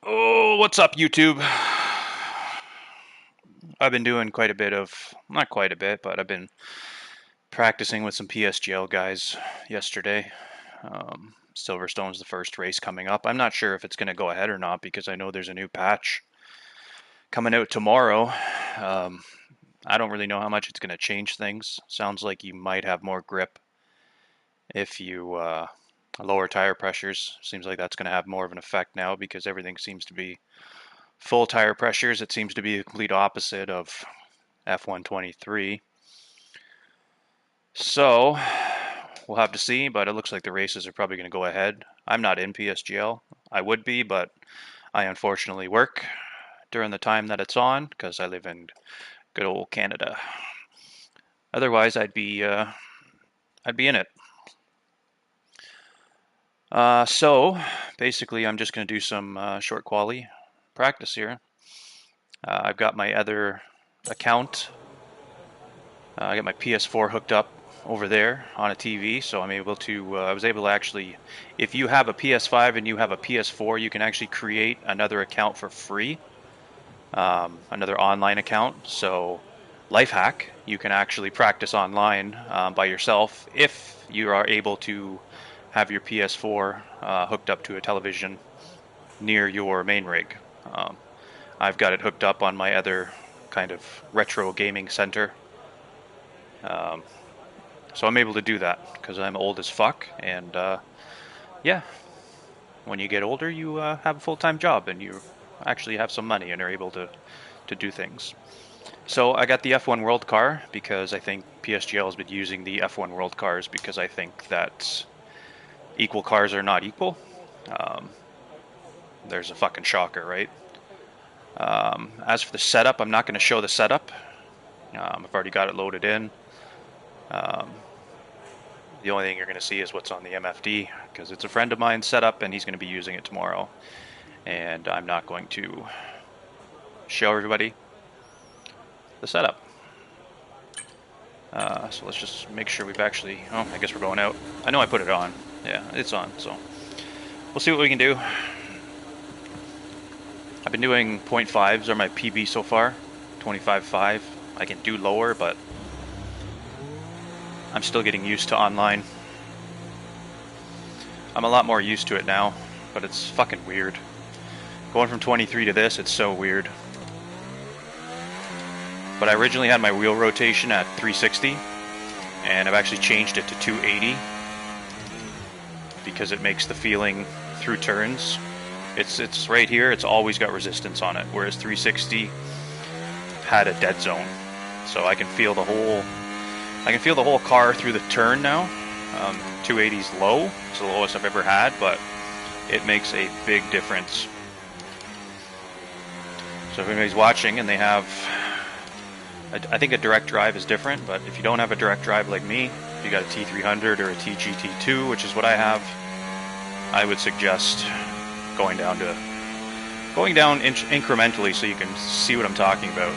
Oh, what's up, YouTube? I've been doing quite a bit of, not quite a bit, but I've been practicing with some PSGL guys yesterday. Silverstone's the first race coming up. I'm not sure if it's going to go ahead or not because I know there's a new patch coming out tomorrow. Um, I don't really know how much it's going to change things. Sounds like you might have more grip if you lower tire pressures. Seems like that's going to have more of an effect now because everything seems to be full tire pressures. It seems to be the complete opposite of F123. So we'll have to see, but it looks like the races are probably going to go ahead. I'm not in PSGL. I would be, but I unfortunately work during the time that it's on because I live in good old Canada. Otherwise, I'd be in it. So basically, I'm just going to do some short quali practice here. I've got my other account. I got my PS4 hooked up over there on a TV, so I'm able to. I was able to actually, if you have a PS5 and you have a PS4, you can actually create another account for free, another online account. So, life hack, you can actually practice online by yourself if you are able to have your PS4 hooked up to a television near your main rig. Um, I've got it hooked up on my other kind of retro gaming center. Um, So I'm able to do that because I'm old as fuck. And yeah, when you get older, you have a full time job and you actually have some money and are able to do things. So I got the F1 World car because I think PSGL has been using the F1 World cars because I think that equal cars are not equal. Um, there's a fucking shocker, right? As for the setup, I'm not going to show the setup. I've already got it loaded in. Um, The only thing you're going to see is what's on the MFD because it's a friend of mine's setup and he's going to be using it tomorrow. And I'm not going to show everybody the setup. So let's just make sure we've actually. Oh, I guess we're going out. I know I put it on. Yeah, it's on. So we'll see what we can do. I've been doing 0.5s are my PB so far. 25.5. I can do lower, but I'm still getting used to online. I'm a lot more used to it now, but it's fucking weird. Going from 23 to this, it's so weird. But I originally had my wheel rotation at 360, and I've actually changed it to 280 because it makes the feeling through turns. It's right here. It's always got resistance on it, whereas 360 had a dead zone. So I can feel the whole car through the turn now. 280 is low. It's the lowest I've ever had, but it makes a big difference. So if anybody's watching and they have, I think a direct drive is different, but if you don't have a direct drive like me, if you got a T300 or a TGT2, which is what I have, I would suggest going down incrementally so you can see what I'm talking about.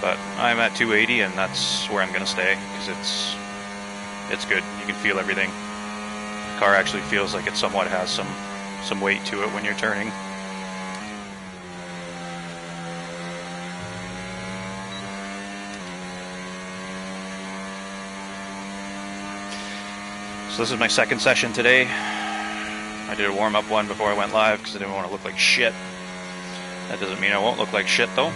But I'm at 280 and that's where I'm going to stay because it's good. You can feel everything. The car actually feels like it somewhat has some weight to it when you're turning. So this is my second session today. I did a warm-up one before I went live because I didn't want to look like shit. That doesn't mean I won't look like shit though.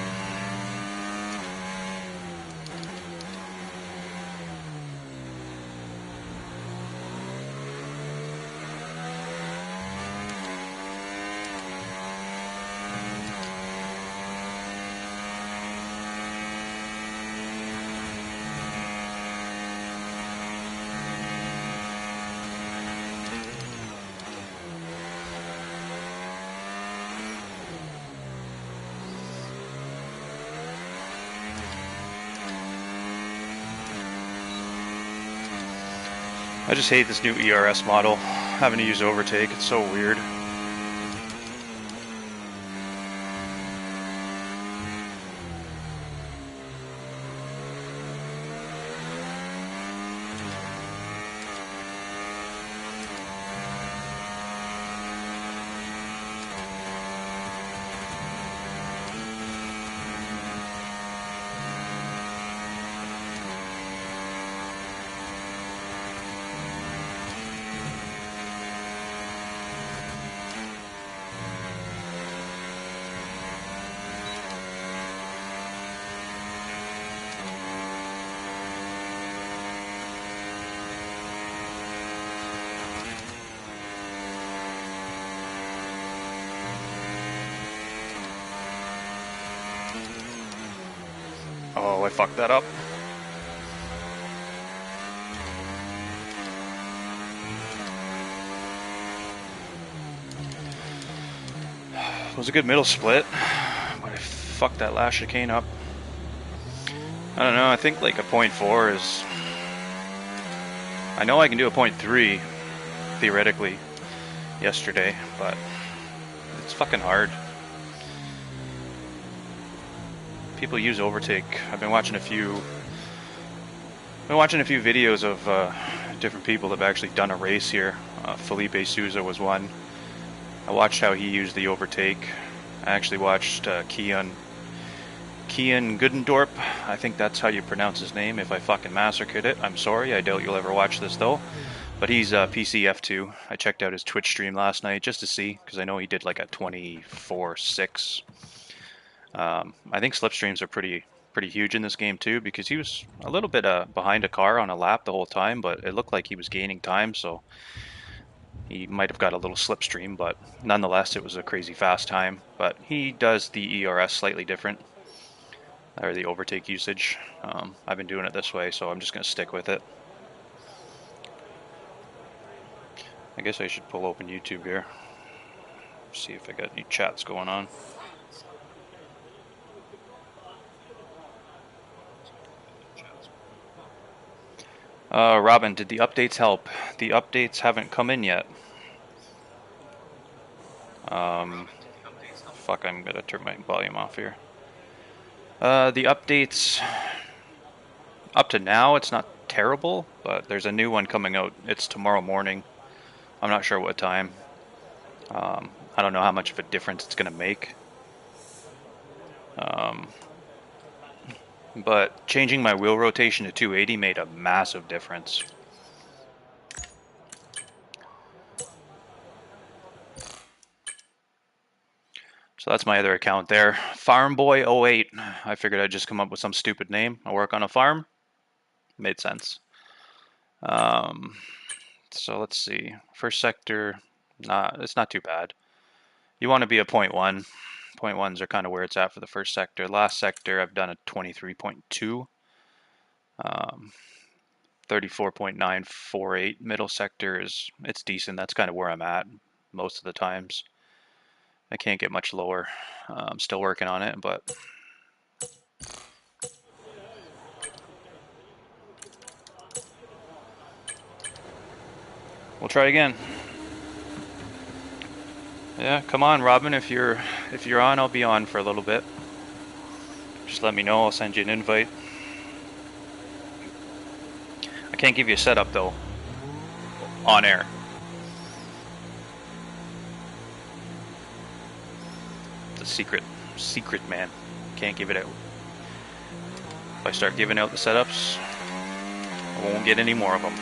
I just hate this new ERS model. Having to use overtake, it's so weird. Oh, I fucked that up. It was a good middle split, but I fucked that last chicane up. I don't know, I think like a 0.4 is... I know I can do a 0.3, theoretically, yesterday, but it's fucking hard. People use overtake. I've been watching a few videos of different people that have actually done a race here. Felipe Souza was one. I watched how he used the overtake. I actually watched Kian Goodendorp. I think that's how you pronounce his name. If I fucking massacred it, I'm sorry. I doubt you'll ever watch this though. But he's PCF2. I checked out his Twitch stream last night just to see, because I know he did like a 24.6. I think slipstreams are pretty huge in this game too, because he was a little bit behind a car on a lap the whole time, but it looked like he was gaining time, so he might have got a little slipstream, but nonetheless it was a crazy fast time. But he does the ERS slightly different, or the overtake usage. I've been doing it this way, so I'm just going to stick with it. I guess I should pull open YouTube here, see if I got any chats going on. Robin, did the updates help? The updates haven't come in yet. Fuck, I'm gonna turn my volume off here. The updates, up to now, it's not terrible, but there's a new one coming out. It's tomorrow morning. I'm not sure what time. I don't know how much of a difference it's gonna make. But changing my wheel rotation to 280 made a massive difference. So that's my other account there. Farmboy08. I figured I'd just come up with some stupid name. I work on a farm. Made sense. So let's see. First sector, it's not too bad. You want to be a 0.1. 0.1s are kind of where it's at for the first sector. Last sector, I've done a 23.2. 34.948. Middle sector it's decent. That's kind of where I'm at most of the times. I can't get much lower. I'm still working on it, but we'll try again. Yeah, come on, Robin. If you're on, I'll be on for a little bit. Just let me know. I'll send you an invite. I can't give you a setup though. On air. It's a secret, man. Can't give it out. If I start giving out the setups, I won't get any more of them.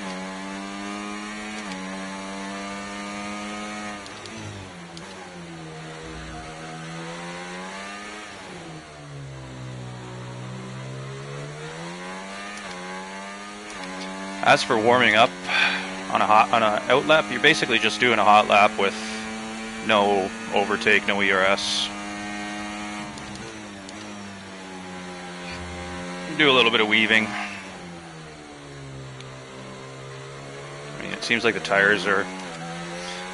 As for warming up on a out lap, you're basically just doing a hot lap with no overtake, no ERS. Do a little bit of weaving. I mean, it seems like the tires are,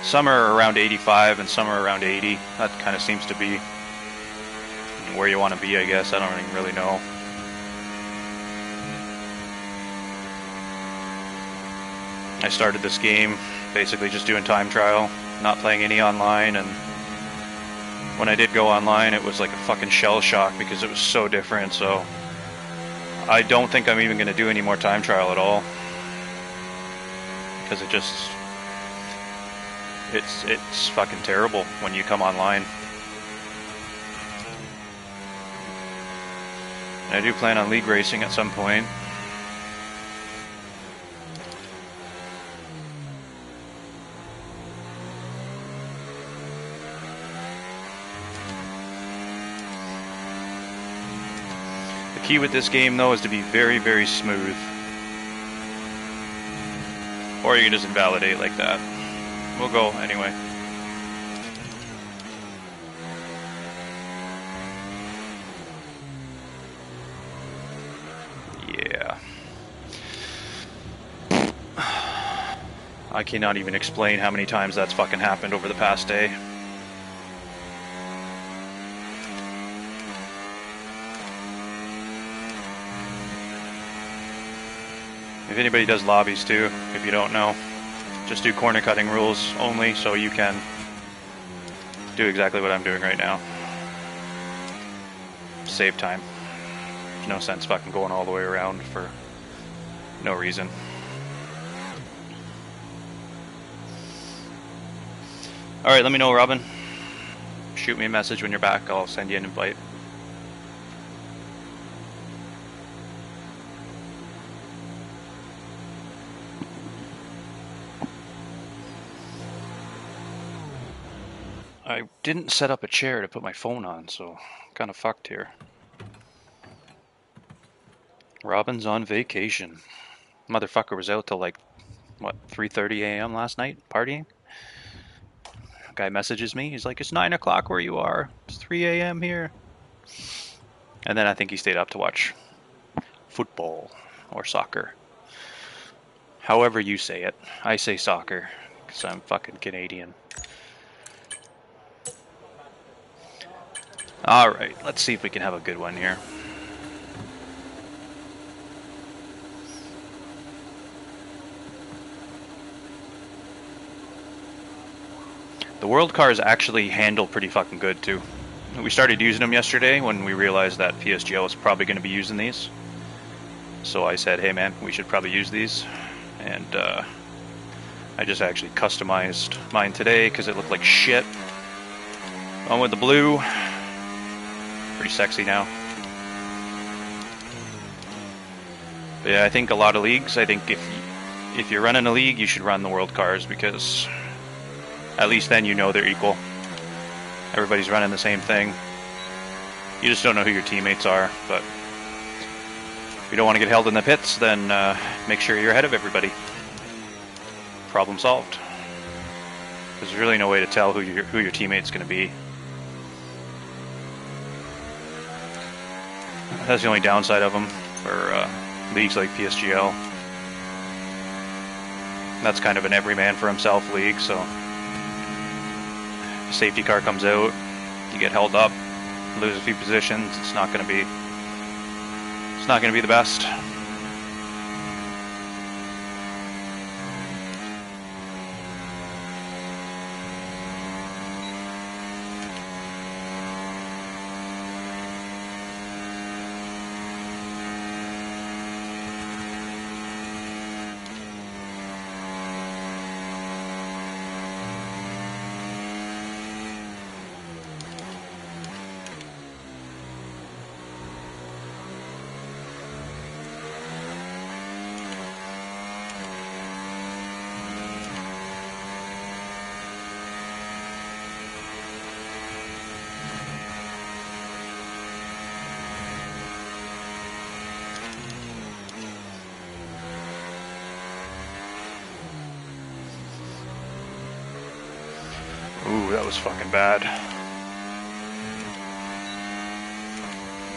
some are around 85 and some are around 80. That kind of seems to be where you want to be, I guess. I don't even really know. I started this game basically just doing time trial, not playing any online, and when I did go online it was like a fucking shell shock because it was so different. So I don't think I'm even going to do any more time trial at all, because it's fucking terrible when you come online. And I do plan on league racing at some point. The key with this game though is to be very, very smooth. Or you can just invalidate like that. We'll go anyway. I cannot even explain how many times that's fucking happened over the past day. If anybody does lobbies too, if you don't know, just do corner cutting rules only so you can do exactly what I'm doing right now. Save time. There's no sense fucking going all the way around for no reason. Alright, let me know, Robin. Shoot me a message when you're back. I'll send you an invite. I didn't set up a chair to put my phone on, so kind of fucked here. Robin's on vacation. Motherfucker was out till like, what, 3:30 a.m. last night, partying? Guy messages me, he's like, it's 9 o'clock where you are. It's 3 a.m. here. And then I think he stayed up to watch football or soccer. However you say it. I say soccer, because I'm fucking Canadian. Alright, let's see if we can have a good one here. The world cars actually handle pretty fucking good too. We started using them yesterday when we realized that PSGL was probably going to be using these. So I said, hey man, we should probably use these. And I just actually customized mine today because it looked like shit. One with the blue. Pretty sexy now. But yeah, I think a lot of leagues, I think if you're running a league, you should run the world cars because at least then you know they're equal. Everybody's running the same thing. You just don't know who your teammates are, but if you don't want to get held in the pits, then make sure you're ahead of everybody. Problem solved. There's really no way to tell who your teammate's going to be. That's the only downside of them for leagues like PSGL. That's kind of an everyman for himself league, so if a safety car comes out, you get held up, lose a few positions, it's not going to be the best. Ooh, that was fucking bad.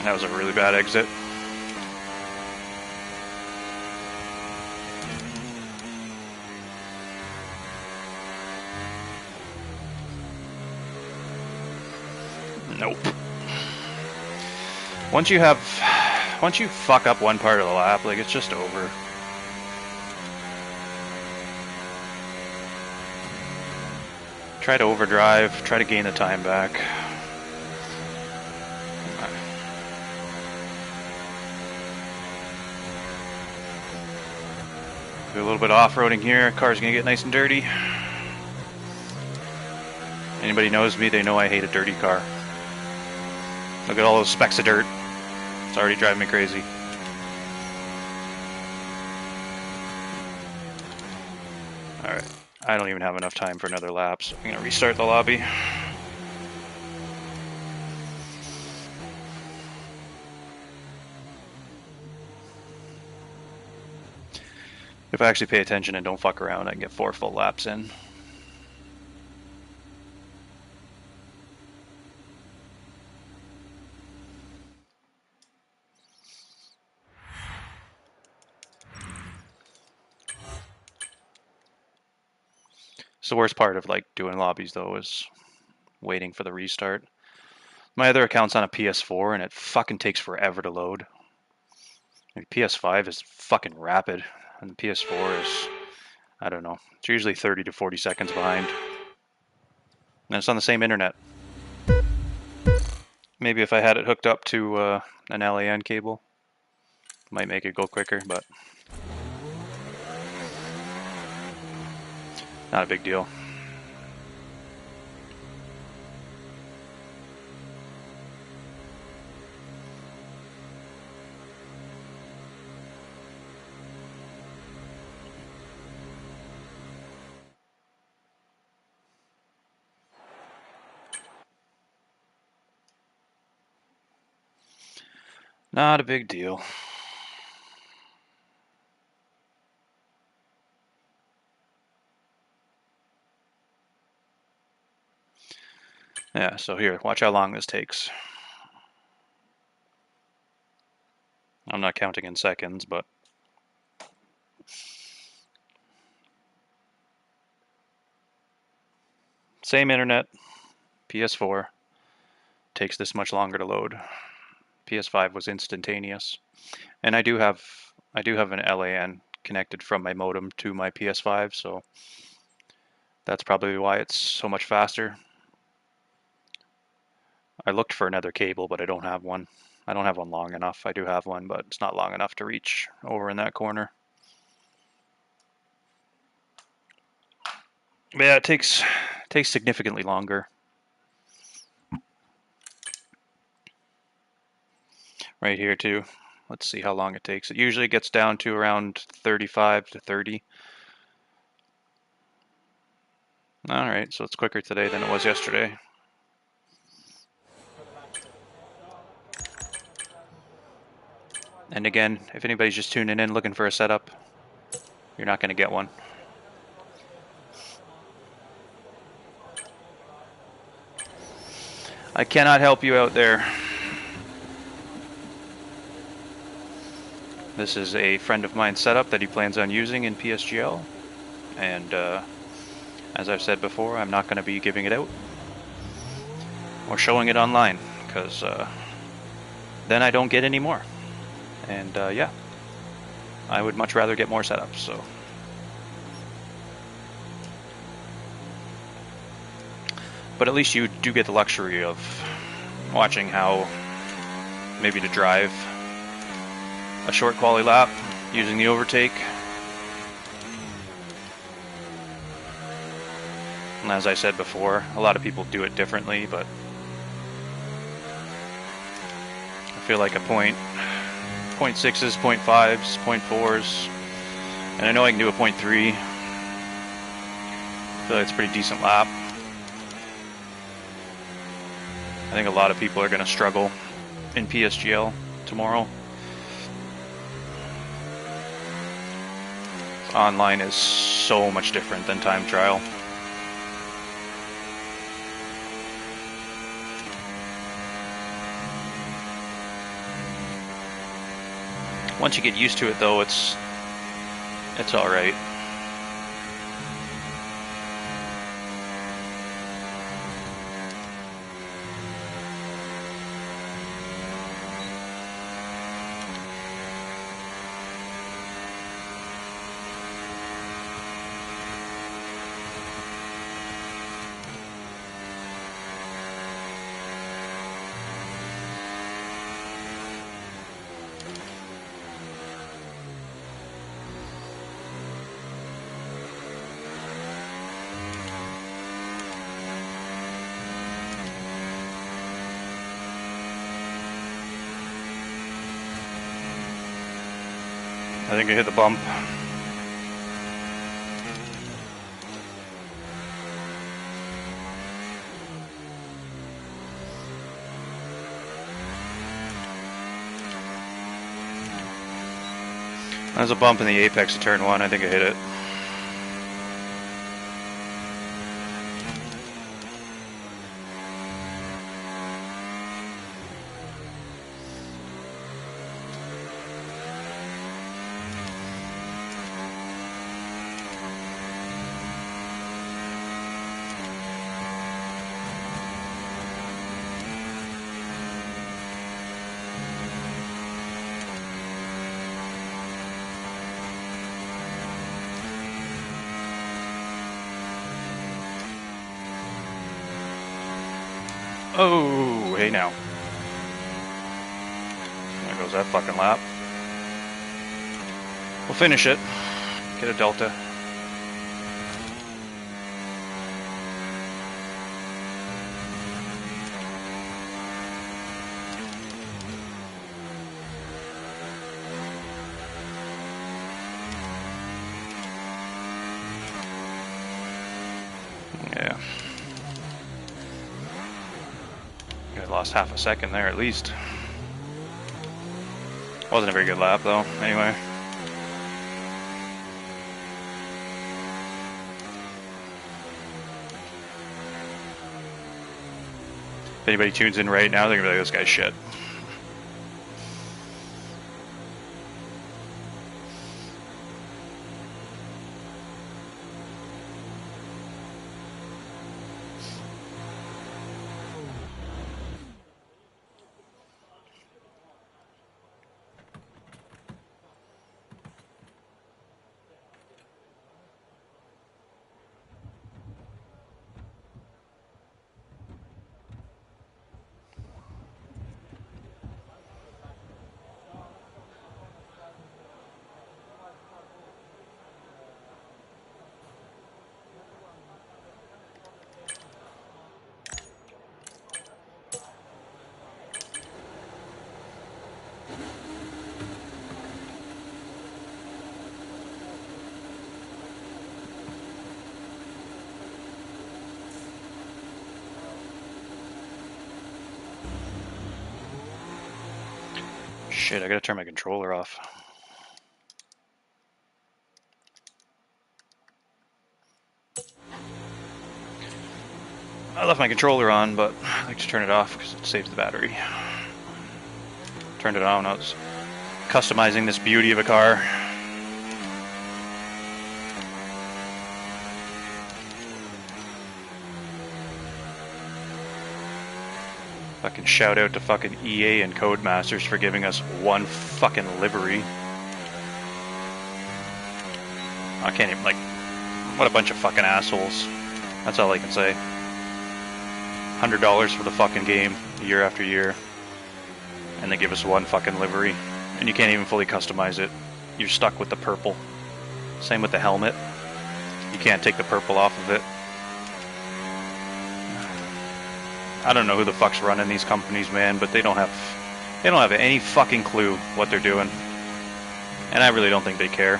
That was a really bad exit. Nope. Once you fuck up one part of the lap, like, it's just over. Try to overdrive, try to gain the time back. Do a little bit of off-roading here. Car's gonna get nice and dirty. Anybody knows me, they know I hate a dirty car. Look at all those specks of dirt. It's already driving me crazy. Alright. I don't even have enough time for another lap, so I'm going to restart the lobby. If I actually pay attention and don't fuck around, I can get 4 full laps in. It's the worst part of like doing lobbies though, is waiting for the restart. My other account's on a PS4 and it fucking takes forever to load. Like, PS5 is fucking rapid, and the PS4 is, I don't know, it's usually 30 to 40 seconds behind. And it's on the same internet. Maybe if I had it hooked up to an LAN cable, might make it go quicker, but not a big deal. Not a big deal. Yeah, so here, watch how long this takes. I'm not counting in seconds, but same internet, PS4, takes this much longer to load. PS5 was instantaneous. And I do have an LAN connected from my modem to my PS5, so that's probably why it's so much faster. I looked for another cable, but I don't have one. I don't have one long enough. I do have one, but it's not long enough to reach over in that corner. But yeah, it takes significantly longer. Right here too. Let's see how long it takes. It usually gets down to around 35 to 30. All right, so it's quicker today than it was yesterday. And again, if anybody's just tuning in looking for a setup, you're not going to get one. I cannot help you out there. This is a friend of mine's setup that he plans on using in PSGL. And as I've said before, I'm not going to be giving it out or showing it online, because then I don't get any more. And yeah, I would much rather get more setups. So, but at least you do get the luxury of watching how maybe to drive a short quali lap using the overtake. And as I said before, a lot of people do it differently, but I feel like a point 0.6s, 0.5s, 0.4s, and I know I can do a 0.3. I feel like it's a pretty decent lap. I think a lot of people are going to struggle in PSGL tomorrow. Online is so much different than time trial. Once you get used to it though, it's all right. I think I hit the bump. There's a bump in the apex of turn 1. I think I hit it. Oh, hey now. There goes that fucking lap. We'll finish it. Get a delta. Yeah. I lost half a second there at least. Wasn't a very good lap though, anyway. If anybody tunes in right now, they're gonna be like, this guy's shit. Shit, I gotta turn my controller off. I left my controller on, but I like to turn it off because it saves the battery. Turned it on, I was customizing this beauty of a car. Fucking shout out to fucking EA and Codemasters for giving us one fucking livery. I can't even, like, what a bunch of fucking assholes. That's all I can say. $100 for the fucking game, year after year. And they give us one fucking livery. And you can't even fully customize it. You're stuck with the purple. Same with the helmet. You can't take the purple off of it. I don't know who the fuck's running these companies, man, but they don't have any fucking clue what they're doing. And I really don't think they care.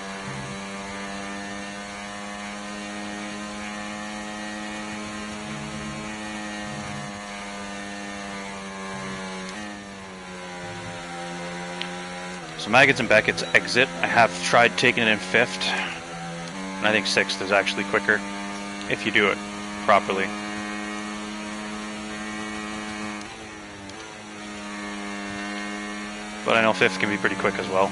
So Maggots and Beckett's exit. I have tried taking it in 5th. And I think 6th is actually quicker if you do it properly. But I know 5th can be pretty quick as well.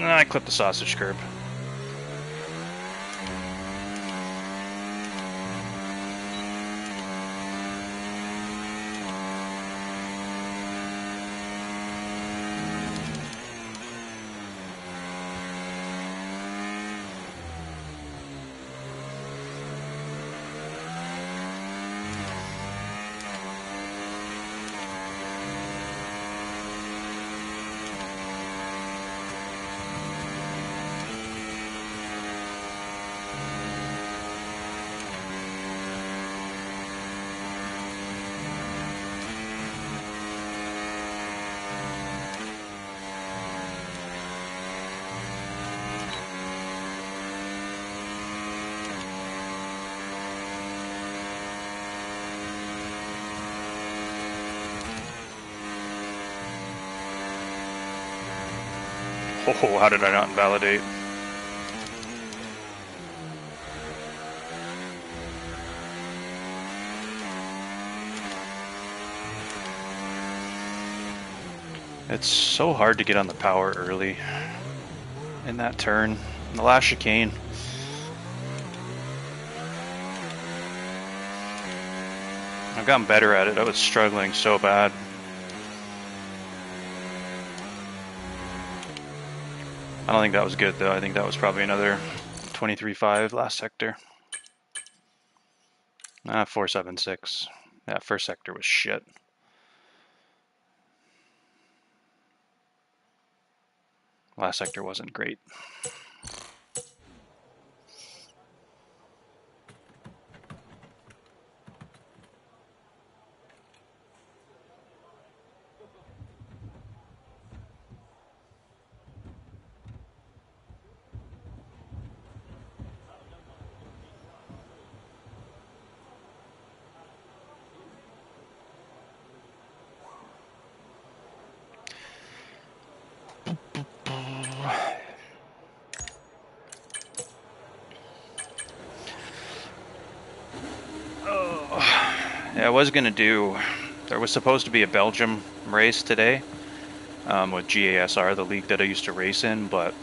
I clipped the sausage curb. Oh, how did I not invalidate? It's so hard to get on the power early in that turn. In the last chicane. I've gotten better at it. I was struggling so bad. I don't think that was good though. I think that was probably another 23.5 last sector. 4.76. That first sector was shit. Last sector wasn't great. Yeah, I was gonna do. There was supposed to be a Belgium race today with GASR, the league that I used to race in, but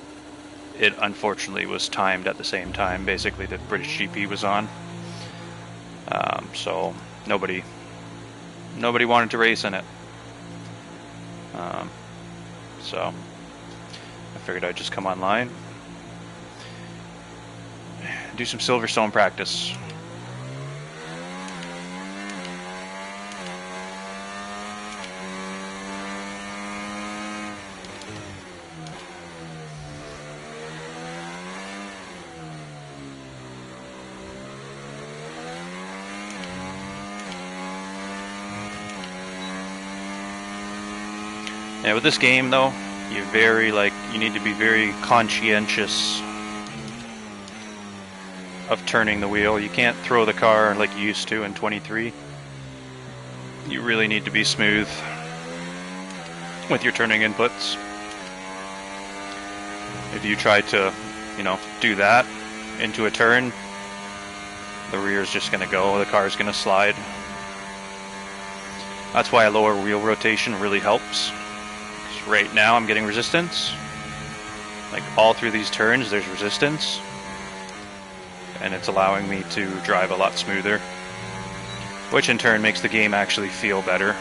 it unfortunately was timed at the same time. Basically, the British GP was on, so nobody wanted to race in it. So I figured I'd just come online, do some Silverstone practice. Yeah, with this game though, you need to be very conscientious of turning the wheel. You can't throw the car like you used to in 23. You really need to be smooth with your turning inputs. If you try to, do that into a turn, the rear is just going to go, the car is going to slide. That's why a lower wheel rotation really helps. Right now I'm getting resistance. Like all through these turns there's resistance. And it's allowing me to drive a lot smoother. Which in turn makes the game actually feel better.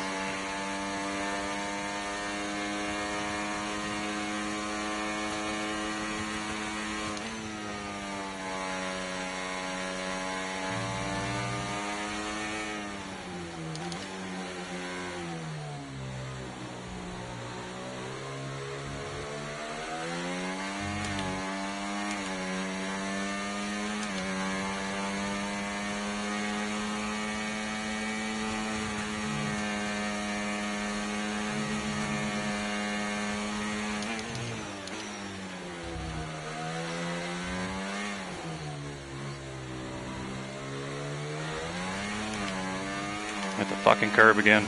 At the fucking curb again.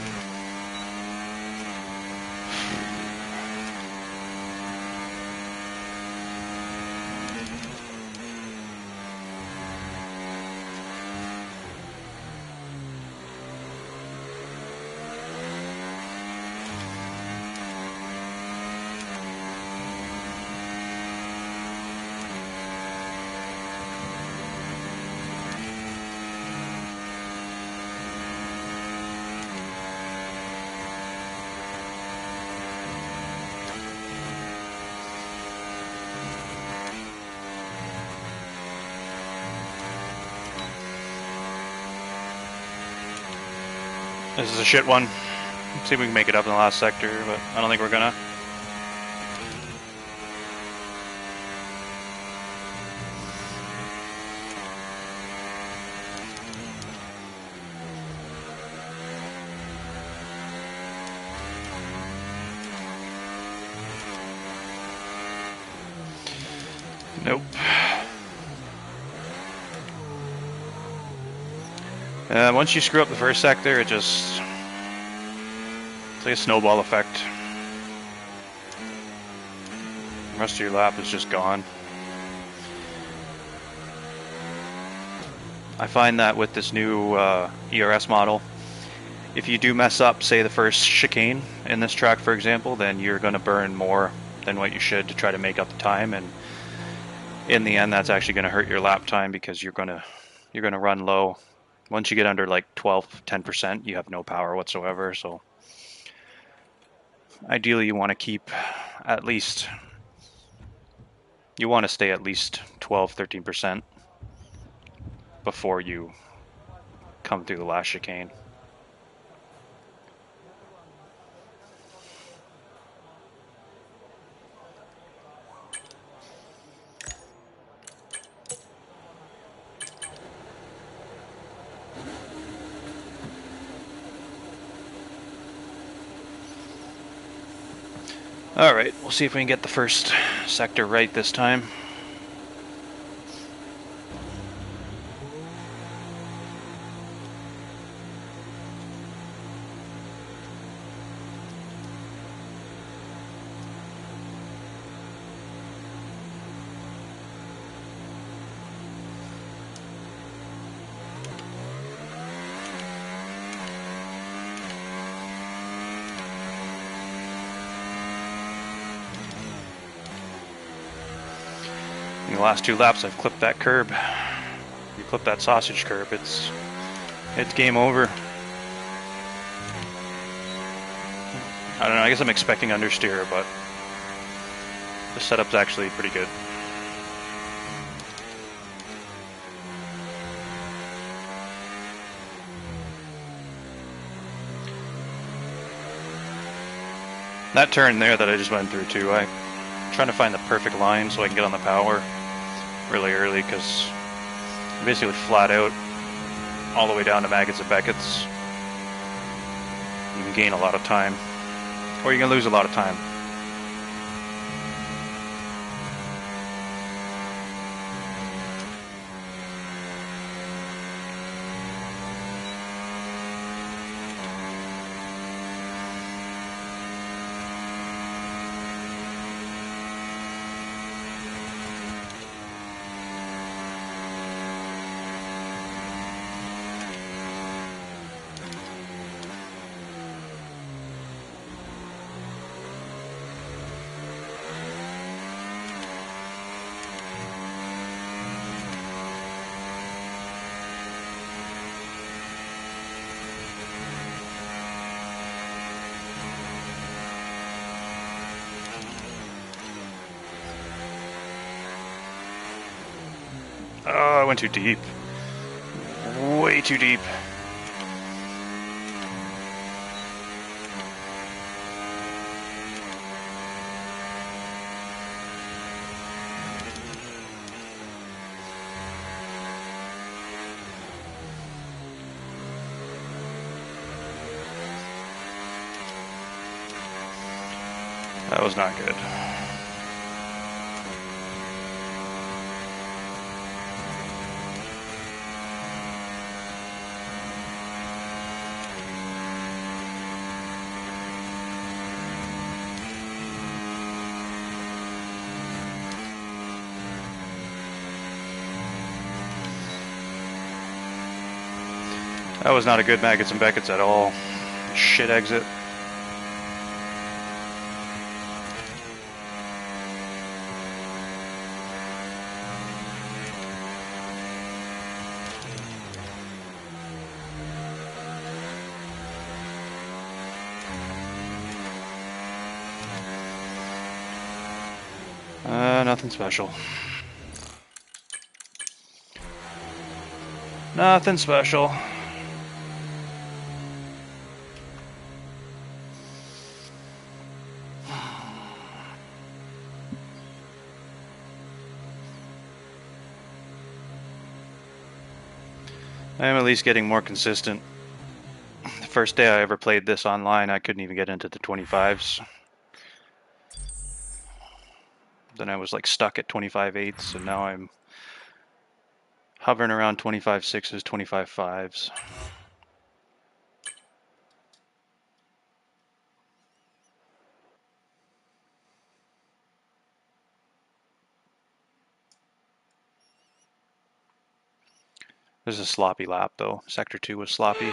This is a shit one. See if we can make it up in the last sector, but I don't think we're gonna. Nope. Once you screw up the first sector, it's like a snowball effect. The rest of your lap is just gone. I find that with this new ERS model, if you do mess up, say the first chicane in this track, for example, then you're going to burn more than what you should to try to make up the time, and in the end, that's actually going to hurt your lap time because you're going to run low. Once you get under like 12, 10%, you have no power whatsoever. So ideally, you want to keep at least, you want to stay at least 12, 13% before you come through the last chicane. All right, we'll see if we can get the first sector right this time. In the last 2 laps, I've clipped that curb. You clip that sausage curb, it's game over. I don't know, I guess I'm expecting understeer, but the setup's actually pretty good. That turn there that I just went through too, I'm trying to find the perfect line so I can get on the power really early, because I'm basically flat out all the way down to Maggots and Beckett's. You can gain a lot of time, or you can lose a lot of time. Oh, I went too deep. Way too deep. That was not good. That was not a good Maggots and Beckett's at all. Shit exit. Nothing special. Nothing special. I'm at least getting more consistent. The first day I ever played this online, I couldn't even get into the 25s. Then I was like stuck at 25/8s, and now I'm hovering around 25/6s, 25/5s. This is a sloppy lap though. Sector 2 was sloppy.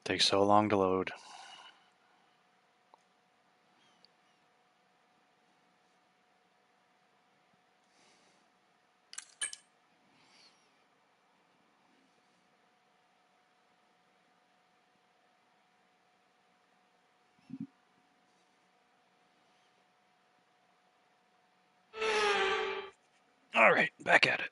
Takes so long to load. All right, back at it.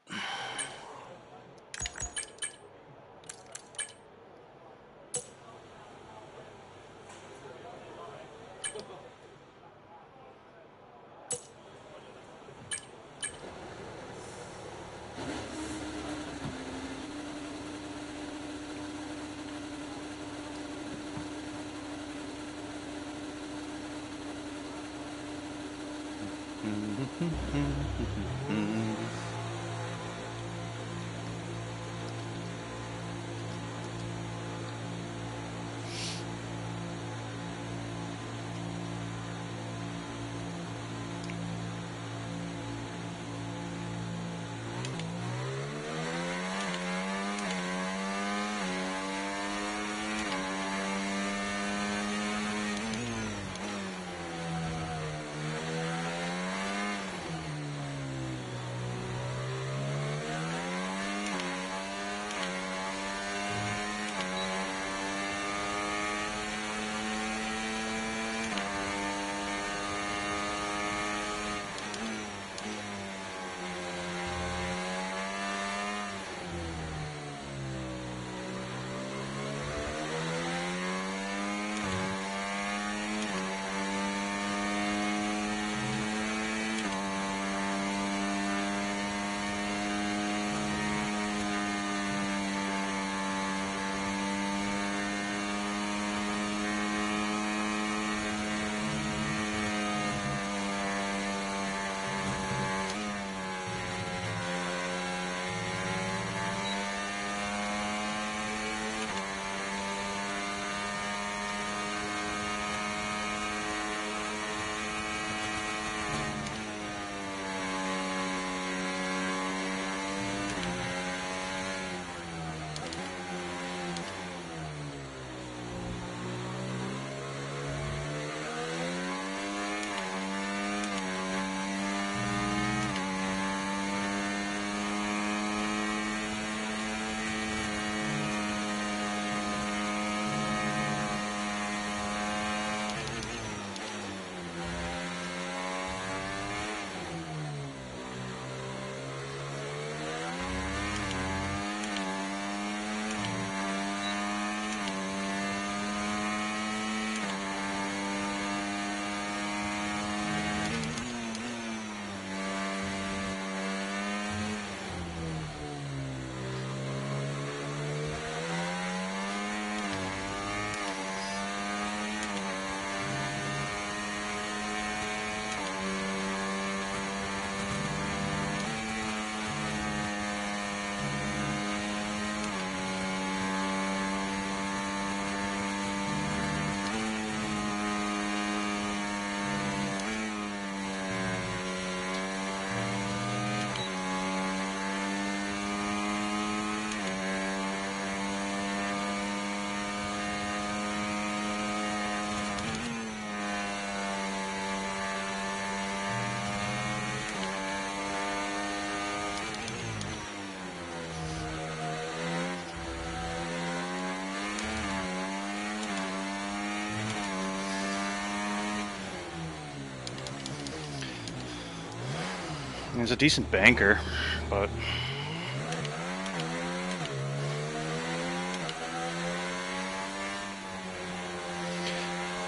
He's a decent banker. but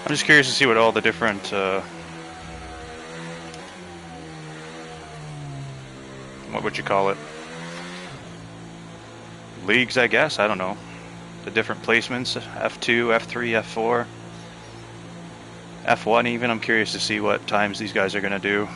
I'm just curious to see what all the different what would you call it? Leagues, I guess. I don't know. The different placements: F2, F3, F4, F1 even. I'm curious to see what times these guys are going to do.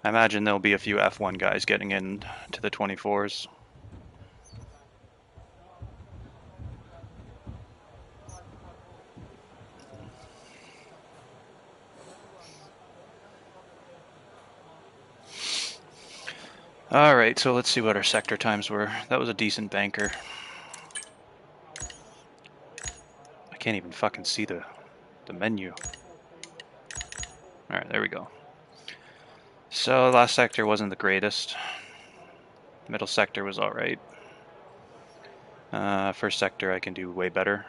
I imagine there'll be a few F1 guys getting in to the 24s. Alright, so let's see what our sector times were. That was a decent banker. I can't even fucking see the menu. Alright, there we go. So last sector wasn't the greatest. Middle sector was alright. First sector I can do way better.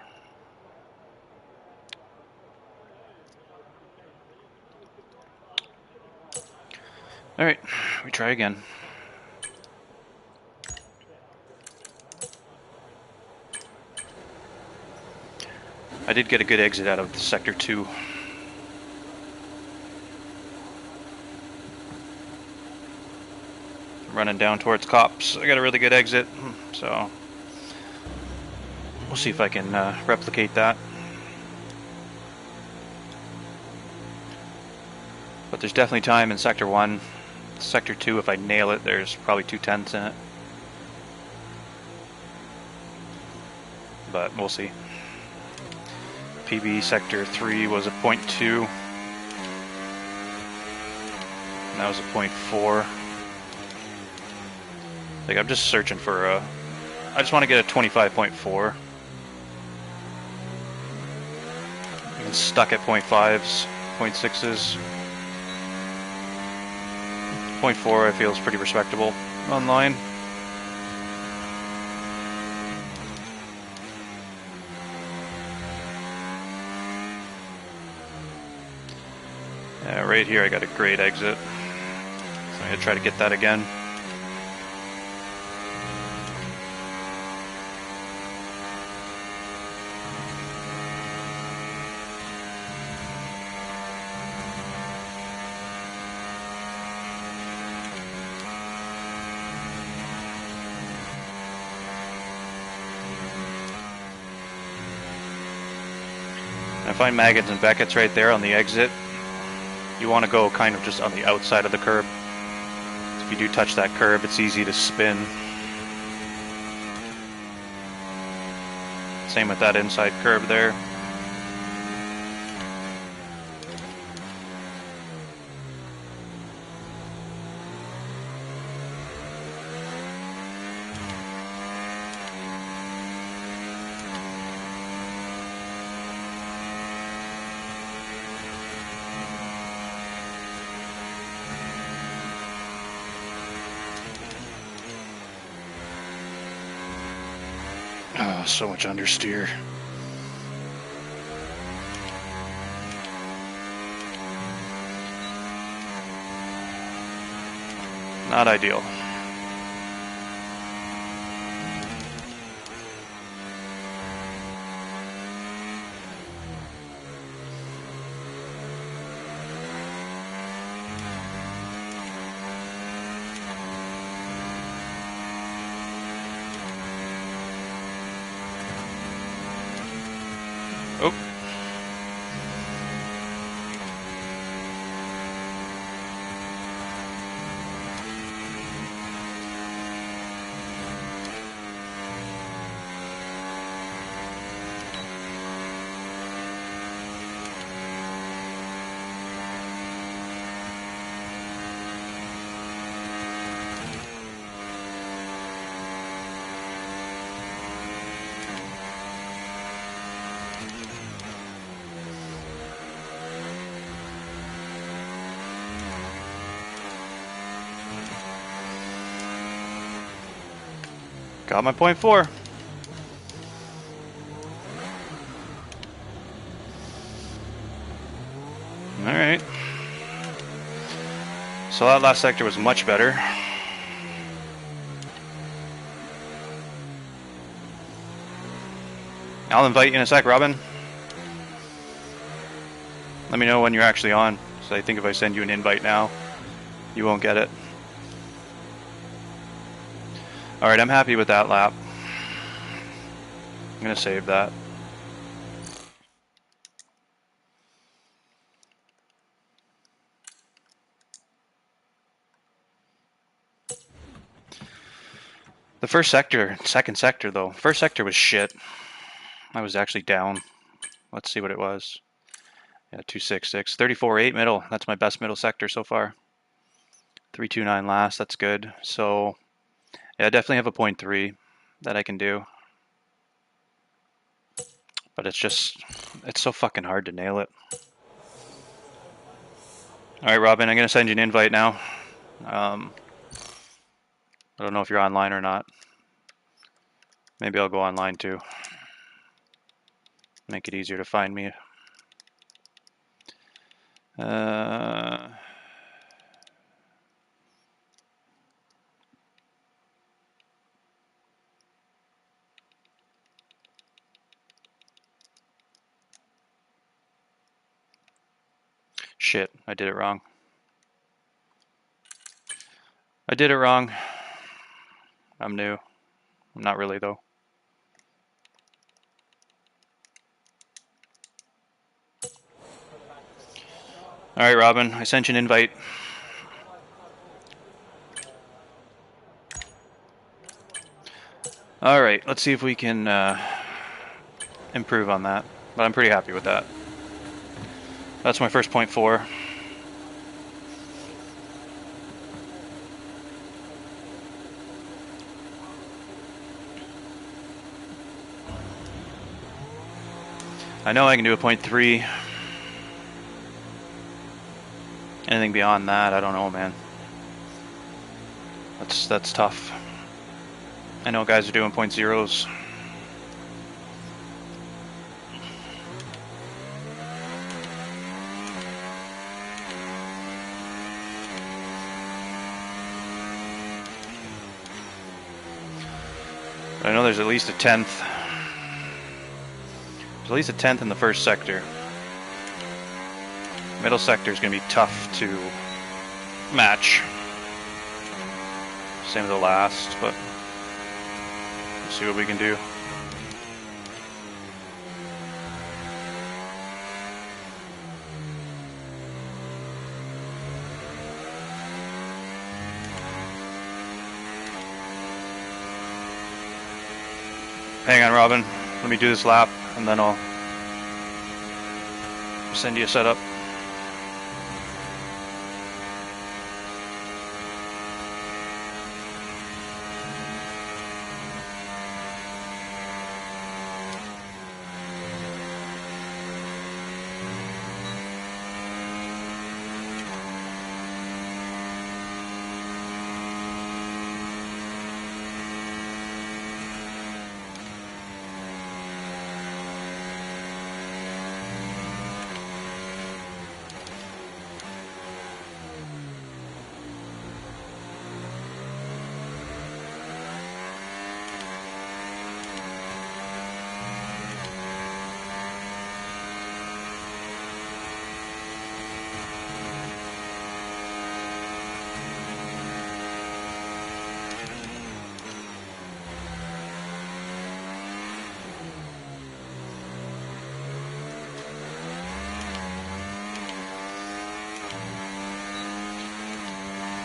Alright, we try again. I did get a good exit out of sector 2. Running down towards cops. I got a really good exit, so we'll see if I can replicate that. But there's definitely time in sector 1. Sector 2, if I nail it, there's probably 2/10 in it. But we'll see. PB sector 3 was a 0.2. And that was a 0.4. Like, I'm just searching for a... I just want to get a 25.4. I'm stuck at 0.5s, 0.6s. 0.4 I feel is pretty respectable online. Right here I got a great exit. So I'm going to try to get that again. I find Maggots and Beckett's right there on the exit. You want to go kind of just on the outside of the curb. So if you do touch that curb, it's easy to spin. Same with that inside curb there. Oh, so much understeer. Not ideal. Oh. Got my 0.4. Alright. So that last sector was much better. I'll invite you in a sec, Robin. Let me know when you're actually on. So I think if I send you an invite now, you won't get it. Alright, I'm happy with that lap. I'm going to save that. The first sector, second sector though. First sector was shit. I was actually down. Let's see what it was. Yeah, 266. 34.8 middle. That's my best middle sector so far. 329 last. That's good. So, yeah, I definitely have a 0.3 that I can do. But it's just, it's so fucking hard to nail it. Alright, Robin, I'm going to send you an invite now. I don't know if you're online or not. Maybe I'll go online too. Make it easier to find me. Shit, I did it wrong. I did it wrong. I'm new. I'm not really though. Alright, Robin, I sent you an invite. Alright, let's see if we can improve on that. But I'm pretty happy with that. That's my first 0.4. I know I can do a 0.3. Anything beyond that, I don't know, man. That's tough. I know guys are doing 0.0s. But I know there's at least a 10th. There's at least a 10th in the first sector. Middle sector is going to be tough to match. Same as the last, but we'll see what we can do. Hang on, Robin. Let me do this lap, and then I'll send you a setup.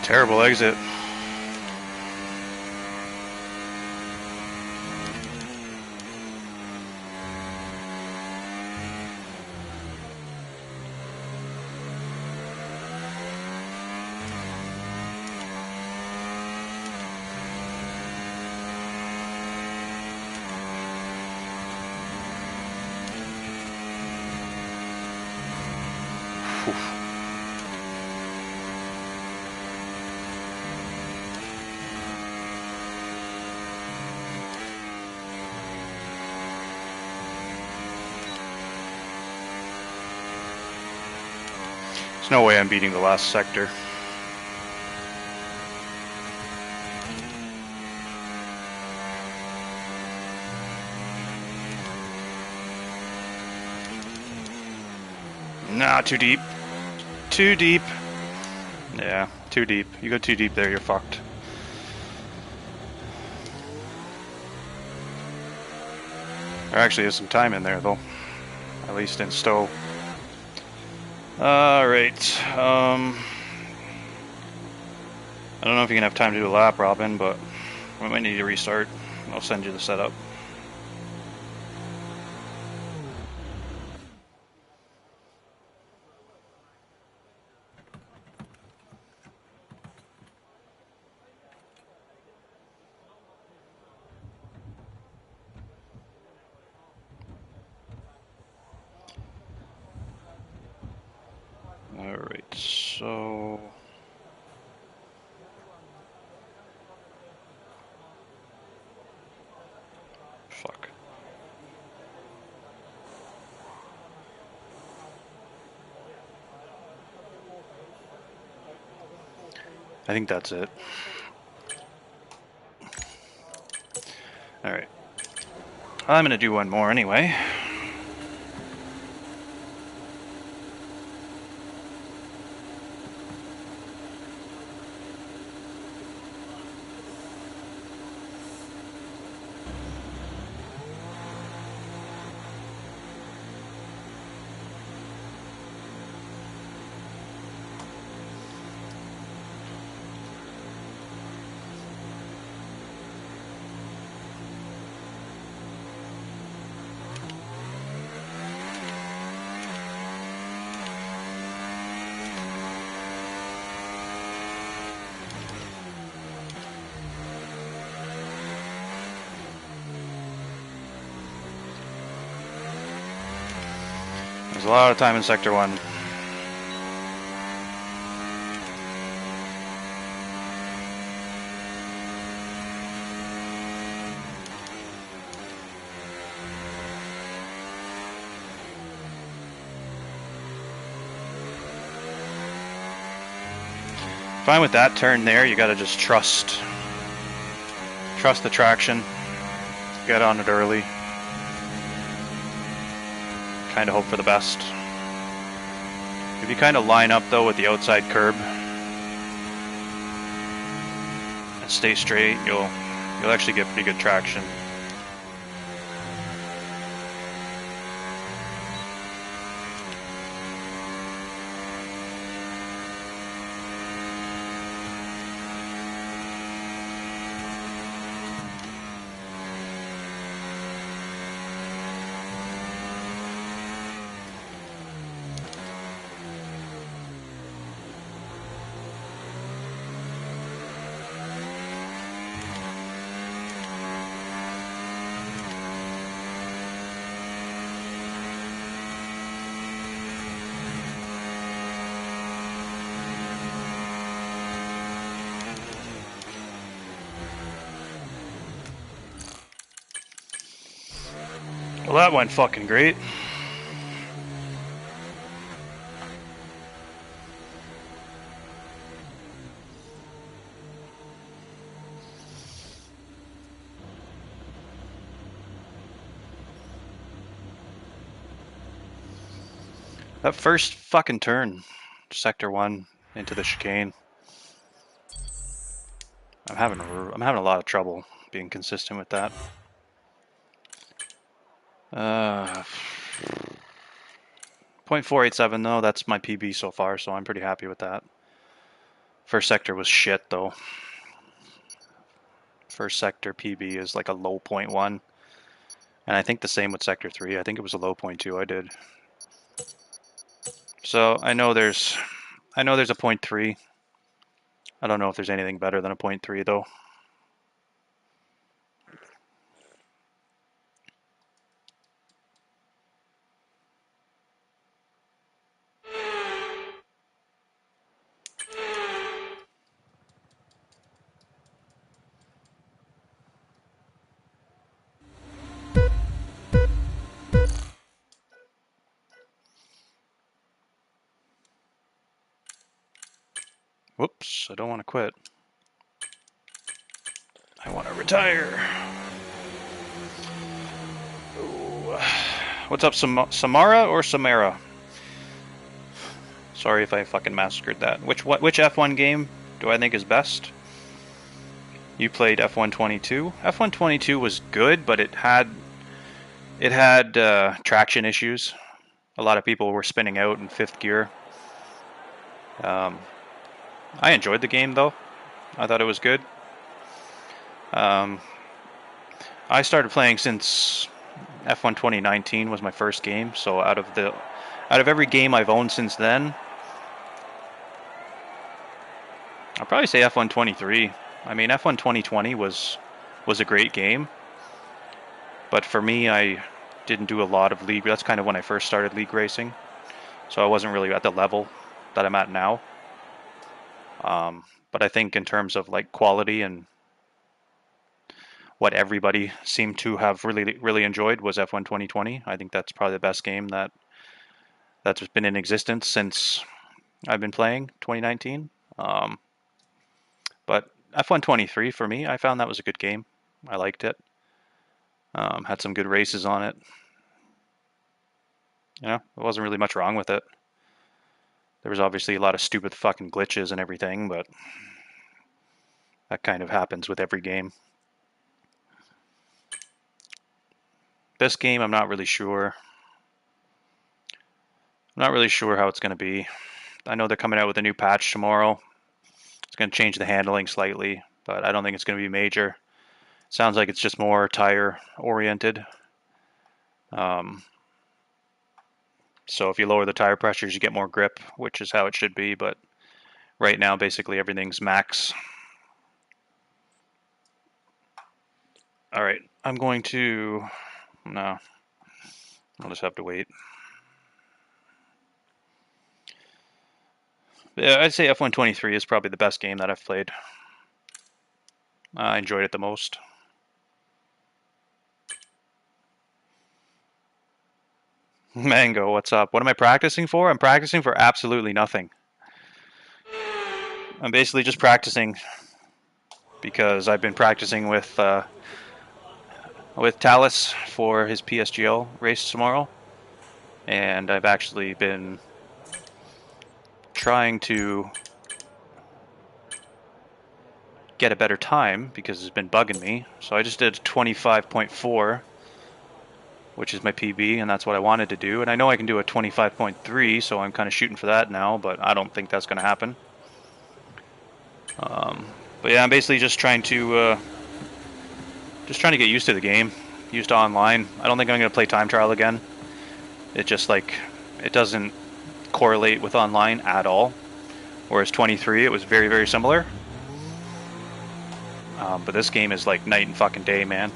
Terrible exit. no way I'm beating the last sector. Nah, too deep. Too deep. Yeah, too deep. You go too deep there, you're fucked. There actually is some time in there, though. At least in Stowe. Alright, I don't know if you can have time to do a lap, Robin, but we might need to restart. I'll send you the setup. Alright, so... Fuck. I think that's it. Alright. I'm gonna do one more anyway. There's a lot of time in Sector 1. Fine with that turn there, you gotta just trust the traction, get on it early, kind of hope for the best. If you kind of line up though with the outside curb and stay straight, you'll actually get pretty good traction. Well, that went fucking great. That first fucking turn, Sector 1 into the chicane. I'm having a lot of trouble being consistent with that. 0.487 though, that's my PB so far, so I'm pretty happy with that. First sector was shit though. First sector PB is like a low 0.1. And I think the same with sector 3. I think it was a low 0.2 I did. So I know there's a 0.3. I don't know if there's anything better than a 0.3 though. Whoops, I don't want to quit. I want to retire. Ooh. What's up, Samara or Samara? Sorry if I fucking massacred that. Which F1 game do I think is best? You played F122. F122 was good, but it had traction issues. A lot of people were spinning out in 5th gear. I enjoyed the game though. I thought it was good. I started playing since F1 2019 was my first game. So out of every game I've owned since then, I'll probably say F1 23. I mean, F1 2020 was a great game, but for me, I didn't do a lot of league. That's kind of when I first started league racing, so I wasn't really at the level that I'm at now. But I think in terms of like quality and what everybody seemed to have really enjoyed was F1 2020. I think that's probably the best game that's been in existence since I've been playing 2019. But F1 23 for me, I found that was a good game. I liked it. Had some good races on it. You know, there wasn't really much wrong with it. There was obviously a lot of stupid fucking glitches and everything, but that kind of happens with every game. This game, I'm not really sure. I'm not really sure how it's going to be. I know they're coming out with a new patch tomorrow. It's going to change the handling slightly, but I don't think it's going to be major. Sounds like it's just more tire oriented. So if you lower the tire pressures, you get more grip, which is how it should be. But right now, basically everything's max. All right, I'm going to... No, I'll just have to wait. Yeah, I'd say F1 23 is probably the best game that I've played. I enjoyed it the most. Mango, what's up? What am I practicing for? I'm practicing for absolutely nothing. I'm basically just practicing because I've been practicing with Talus for his PSGL race tomorrow, and I've actually been trying to get a better time because it's been bugging me. So I just did 25.4, which is my PB, and that's what I wanted to do. And I know I can do a 25.3, so I'm kind of shooting for that now, but I don't think that's going to happen. But yeah, I'm basically just trying to get used to the game, used to online. I don't think I'm going to play time trial again. It just it doesn't correlate with online at all. Whereas 23, it was very, very similar. But this game is like night and fucking day, man.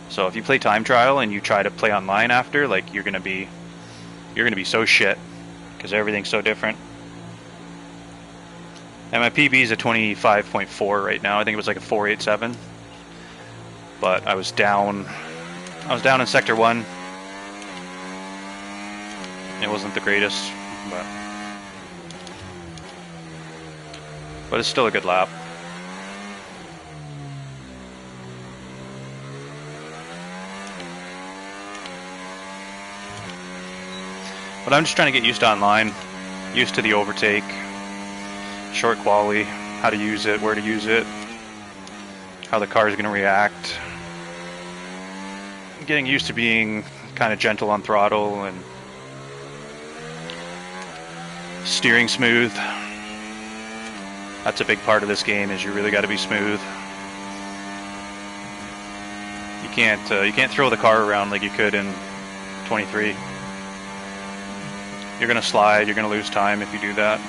So if you play time trial and you try to play online after, like you're gonna be so shit because everything's so different. And my PB is a 25.4 right now. I think it was like a 487. But I was down in sector 1. It wasn't the greatest, but it's still a good lap. But I'm just trying to get used to online, used to the overtake, short quali, how to use it, where to use it, how the car is going to react. Getting used to being kind of gentle on throttle and steering smooth. That's a big part of this game, is you really got to be smooth. You can't throw the car around like you could in 23. You're going to slide, you're going to lose time if you do that.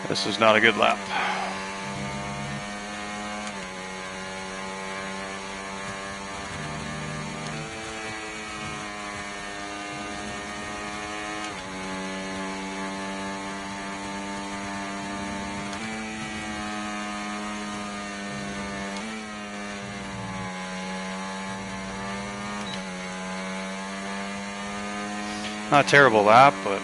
This is not a good lap. Not a terrible lap, but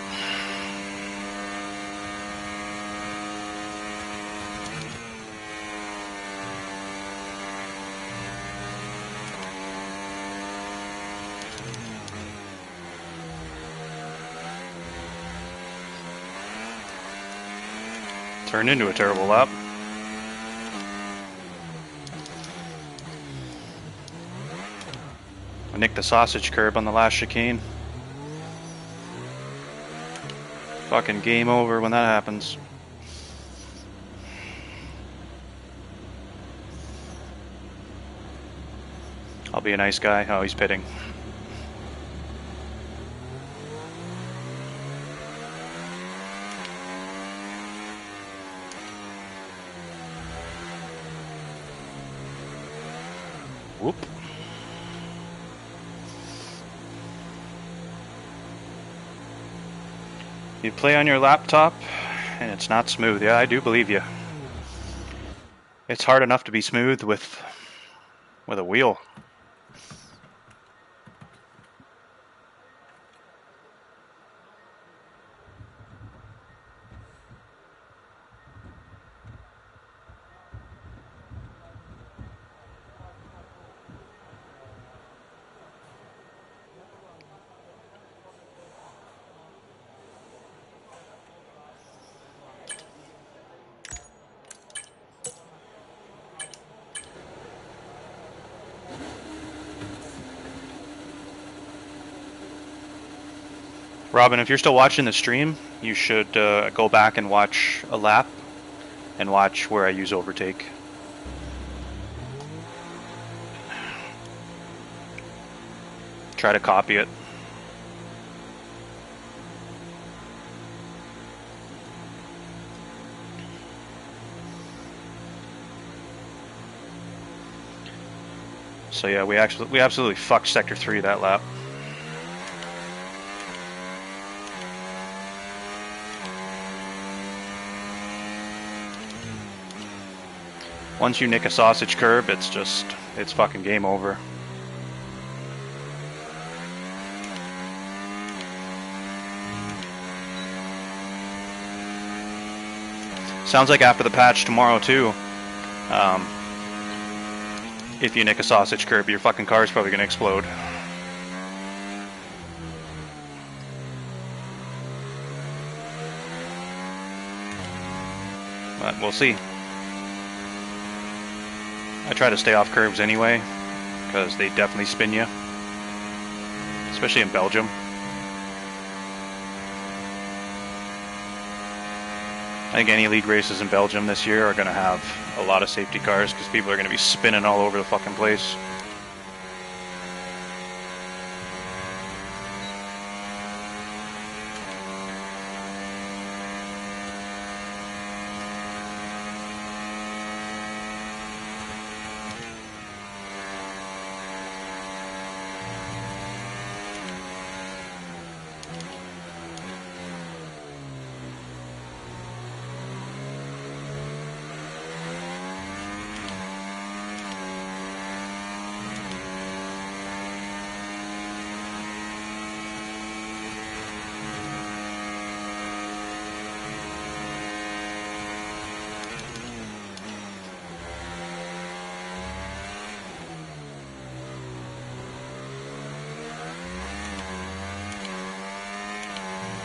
turned into a terrible lap. I nicked the sausage curb on the last chicane. Fucking game over when that happens. I'll be a nice guy. Oh, he's pitting. Whoop. You play on your laptop and it's not smooth. Yeah, I do believe you. It's hard enough to be smooth with a wheel. Robin, if you're still watching the stream, you should go back and watch a lap and watch where I use overtake. Try to copy it. So yeah, we absolutely fucked Sector 3 that lap. Once you nick a sausage curb, it's fucking game over. Sounds like after the patch tomorrow too, if you nick a sausage curb, your fucking car is probably gonna explode. But we'll see. I try to stay off curbs anyway, because they definitely spin you, especially in Belgium. I think any league races in Belgium this year are going to have a lot of safety cars, because people are going to be spinning all over the fucking place.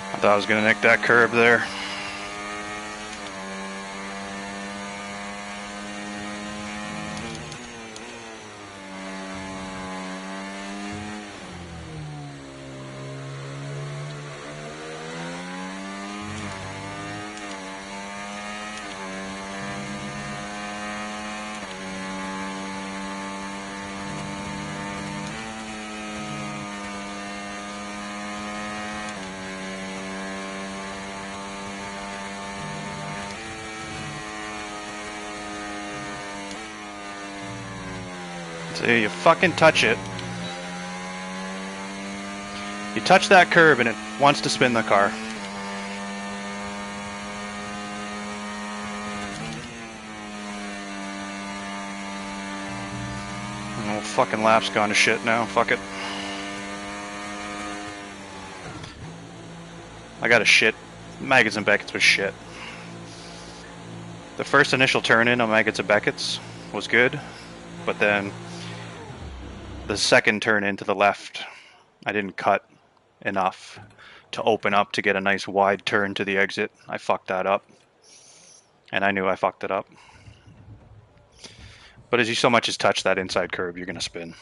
I thought I was going to nick that curb there. So you fucking touch it. You touch that curb and it wants to spin the car. Oh, fucking lap's gone to shit now. Fuck it. I got a shit. Maggots and Beckett's was shit. The first initial turn in on Maggots and Beckett's was good, but then the second turn in to the left, I didn't cut enough to open up to get a nice wide turn to the exit. I fucked that up, and I knew I fucked it up. But as you so much as touch that inside curb, you're going to spin.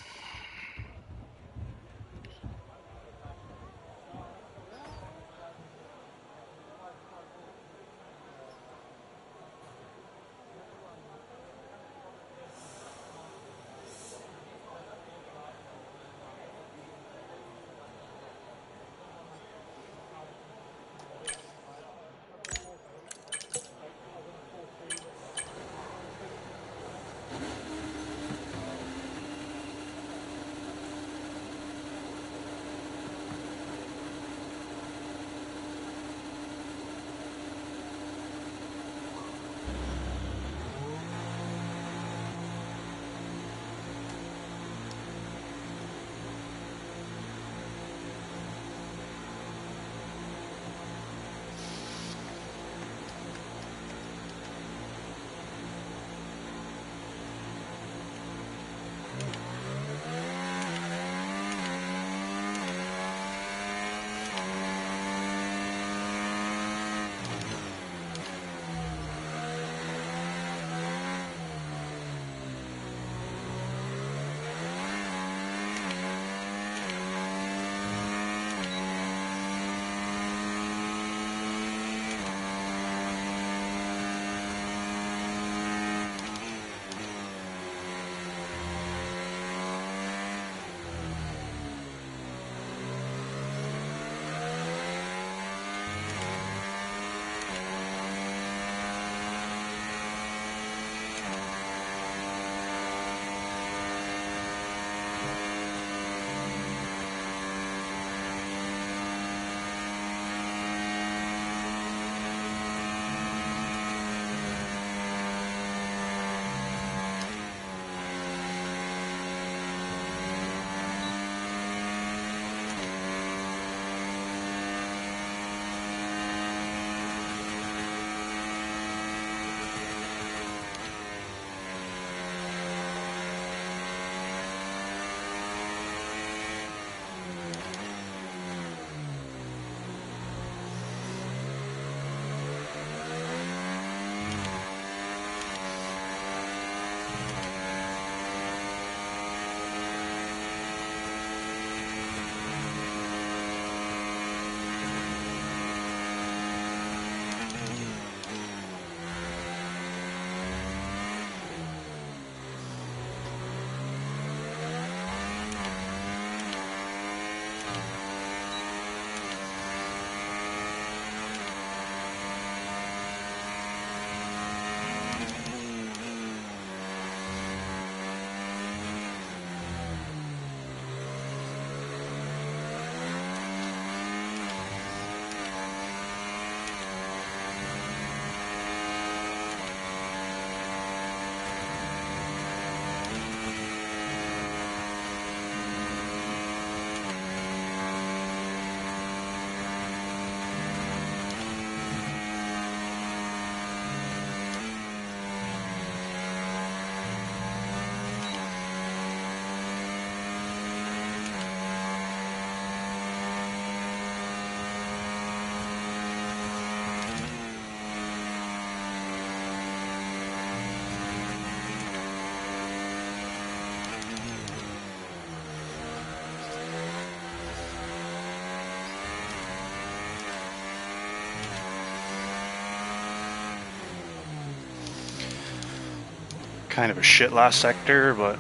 Kind of a shit last sector, but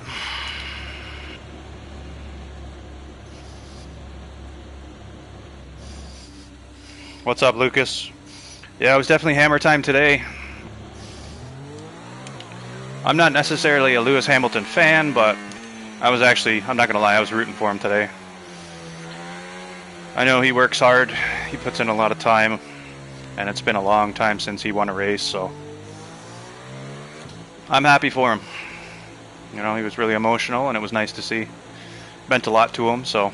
what's up, Lucas? Yeah, it was definitely hammer time today. I'm not necessarily a Lewis Hamilton fan, but I'm not gonna lie, I was rooting for him today. I know he works hard, he puts in a lot of time, and it's been a long time since he won a race, so I'm happy for him. You know, he was really emotional, and it was nice to see. Meant a lot to him, so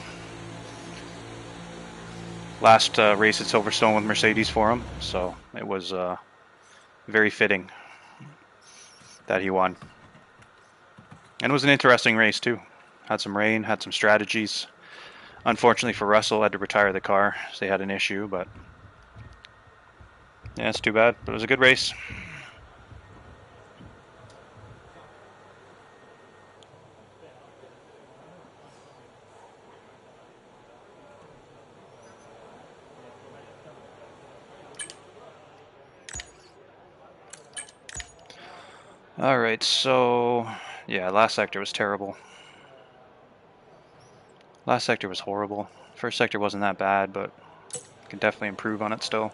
last race at Silverstone with Mercedes for him, so it was very fitting that he won. And it was an interesting race too. Had some rain, had some strategies. Unfortunately for Russell, had to retire the car, so they had an issue, but yeah, it's too bad. But it was a good race. Alright, so yeah, last sector was terrible. Last sector was horrible. First sector wasn't that bad, but can definitely improve on it still.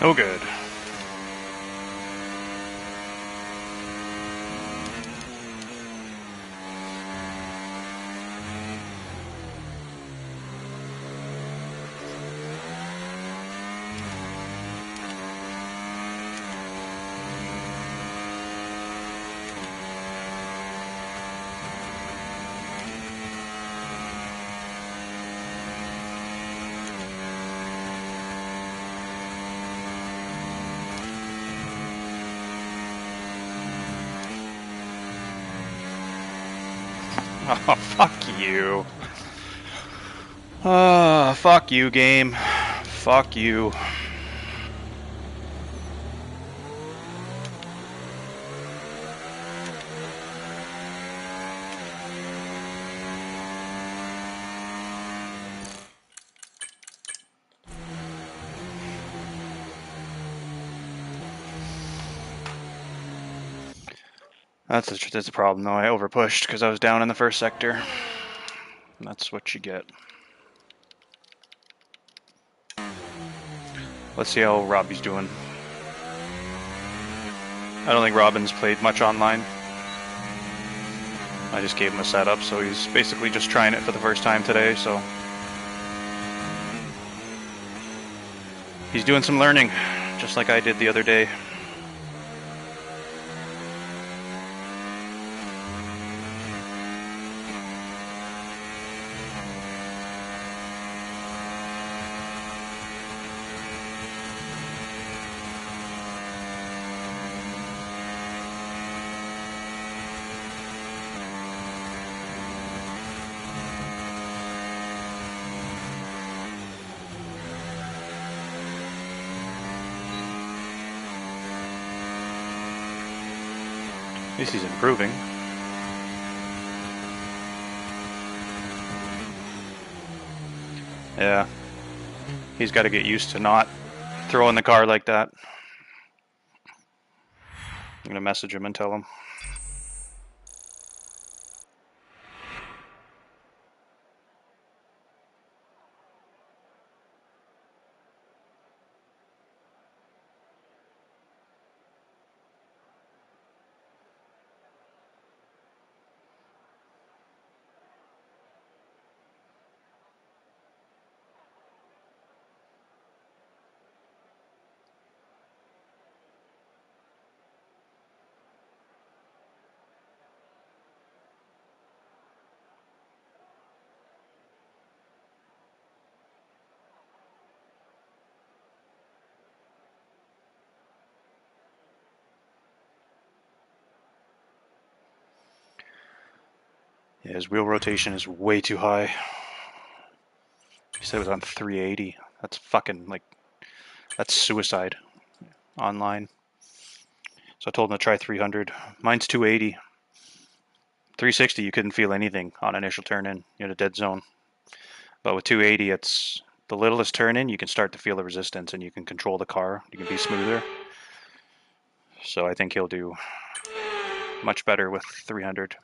No good. Oh, fuck you. Fuck you, game. Fuck you. That's a problem, though. I overpushed because I was down in the first sector. That's what you get. Let's see how Robbie's doing. I don't think Robin's played much online. I just gave him a setup, so he's basically just trying it for the first time today, so... He's doing some learning, just like I did the other day. At least he's improving. Yeah. He's got to get used to not throwing the car like that. I'm going to message him and tell him. Yeah, his wheel rotation is way too high. He said it was on 380. That's fucking, like, that's suicide online. So I told him to try 300. Mine's 280. 360, you couldn't feel anything on initial turn in. You had a dead zone. But with 280, it's the littlest turn in, you can start to feel the resistance and you can control the car. You can be smoother. So I think he'll do much better with 300.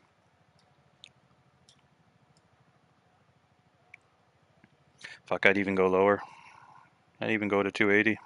Fuck, I'd even go lower. I'd even go to 280.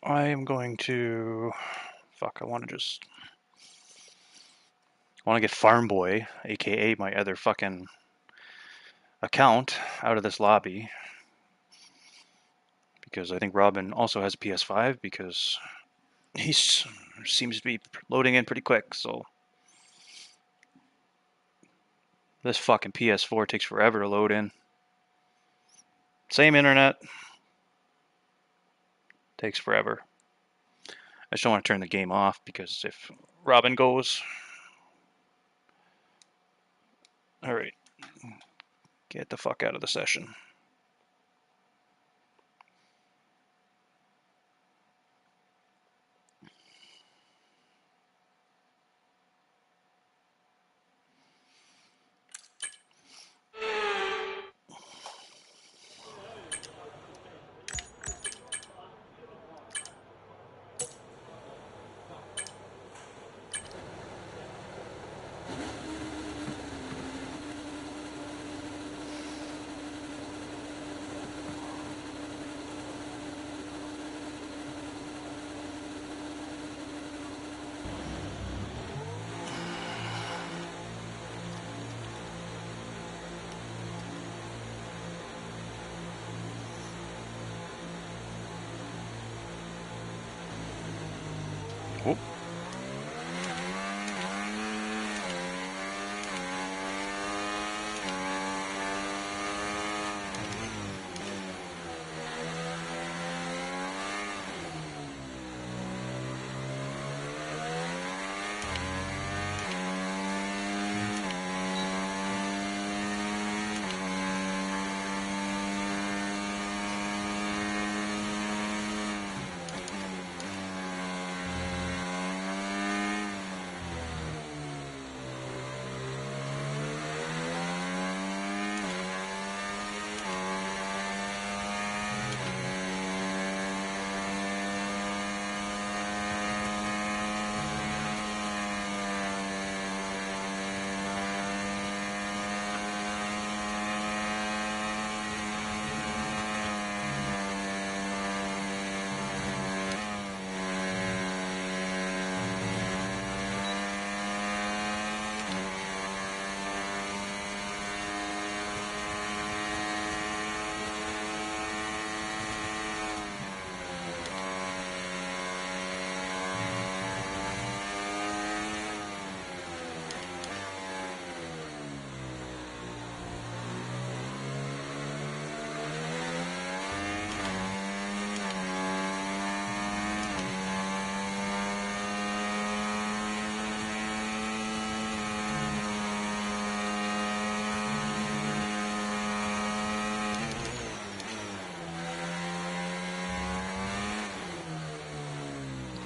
I am going to... Fuck, I want to get Farm Boy, aka my other fucking account, out of this lobby. Because I think Robin also has a PS5, because he seems to be loading in pretty quick, so... This fucking PS4 takes forever to load in. Same internet. Takes forever. I just don't want to turn the game off, because if Robin goes... Alright. Get the fuck out of the session.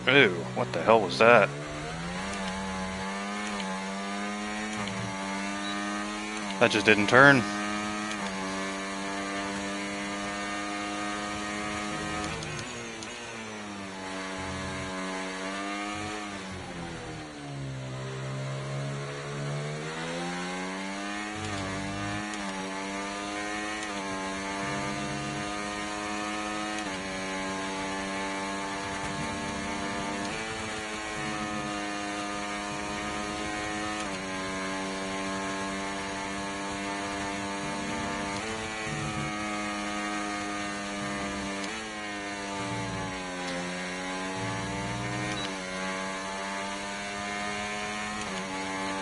Ew, what the hell was that? That just didn't turn.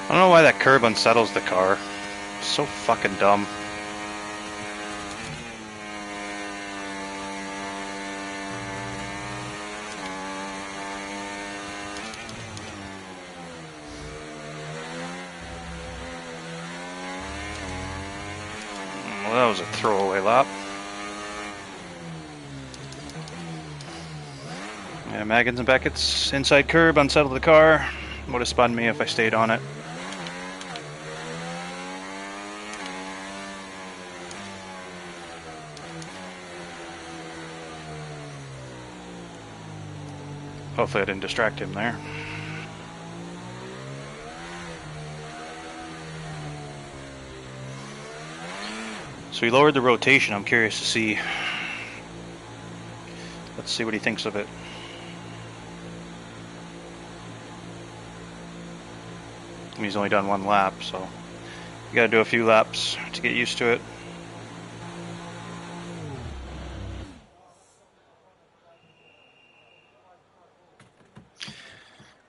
I don't know why that curb unsettles the car. It's so fucking dumb. Well, that was a throwaway lap. Yeah, Maggins and Beckett's inside curb unsettled the car. Would have spun me if I stayed on it. Hopefully I didn't distract him there. So he lowered the rotation. I'm curious to see. Let's see what he thinks of it. He's only done one lap, so you gotta do a few laps to get used to it.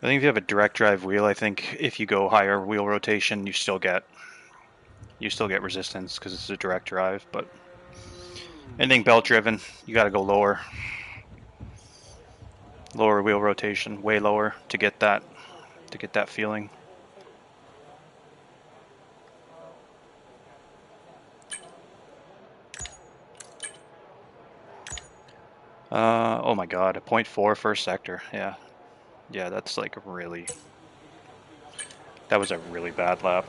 I think if you have a direct drive wheel, I think if you go higher wheel rotation, you still get resistance because it's a direct drive. But anything belt driven, you got to go lower wheel rotation, way lower to get that feeling. Oh my god, a 0.4 first sector. Yeah, that's like really. That was a really bad lap.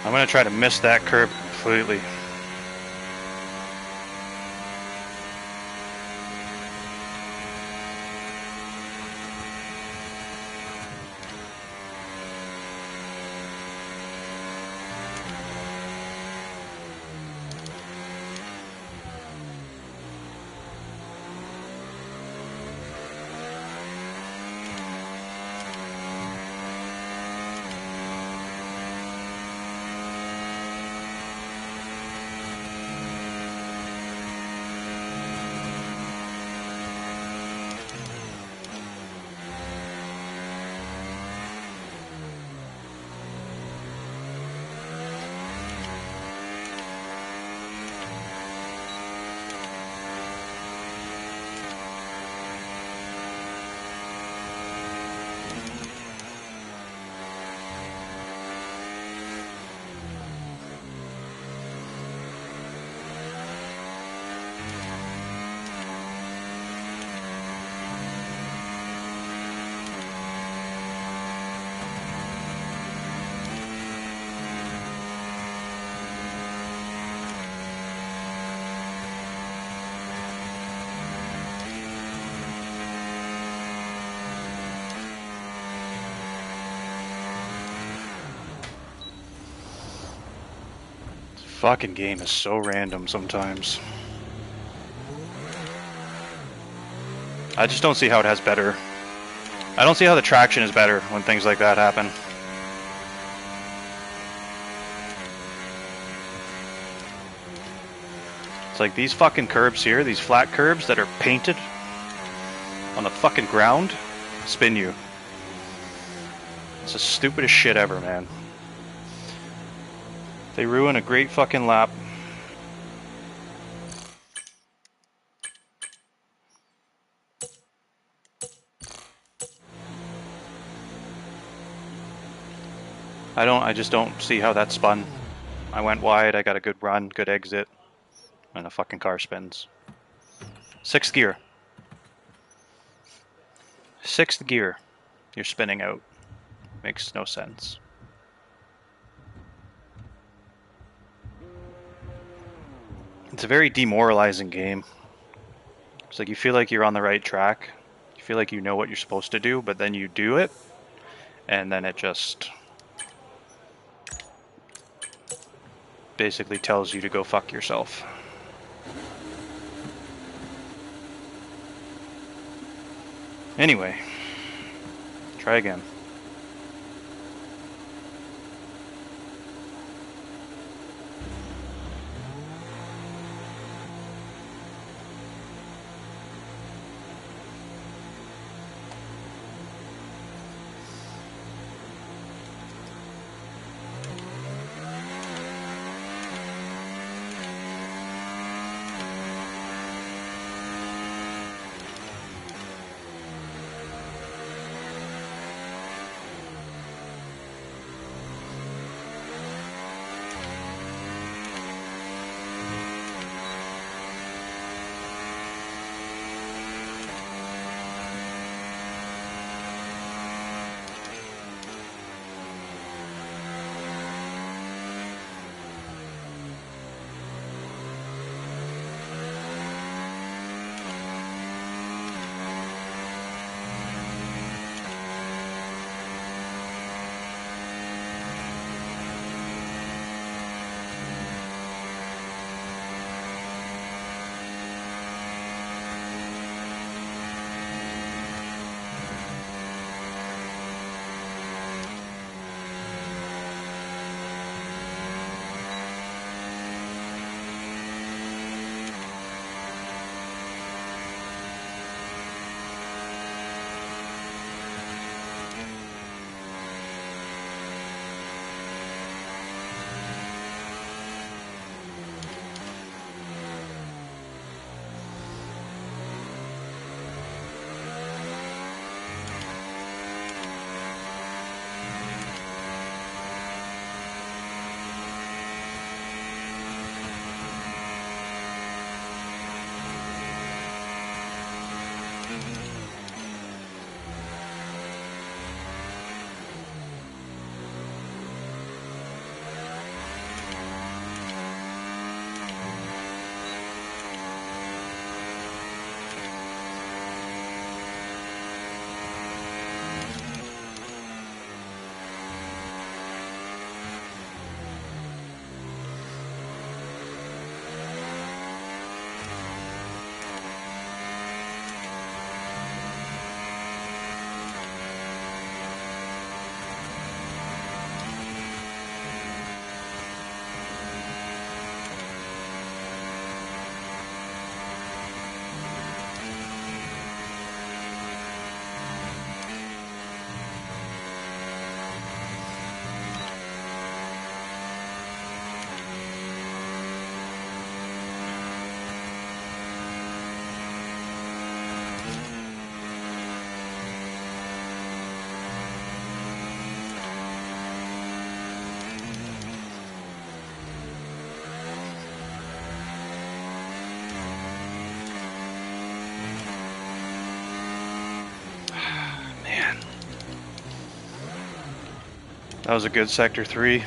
I'm gonna try to miss that curb completely. fucking game is so random sometimes. I just don't see how it has better. I don't see how the traction is better when things like that happen. It's like these fucking curbs here, these flat curbs that are painted on the fucking ground, spin you. It's the stupidest shit ever, man. They ruin a great fucking lap. I just don't see how that spun. I went wide, I got a good run, good exit, and a fucking car spins. Sixth gear. Sixth gear. You're spinning out. Makes no sense. It's a very demoralizing game. It's like you feel like you're on the right track. You feel like you know what you're supposed to do, but then you do it, and then it just basically tells you to go fuck yourself. Anyway, try again. That was a good Sector 3.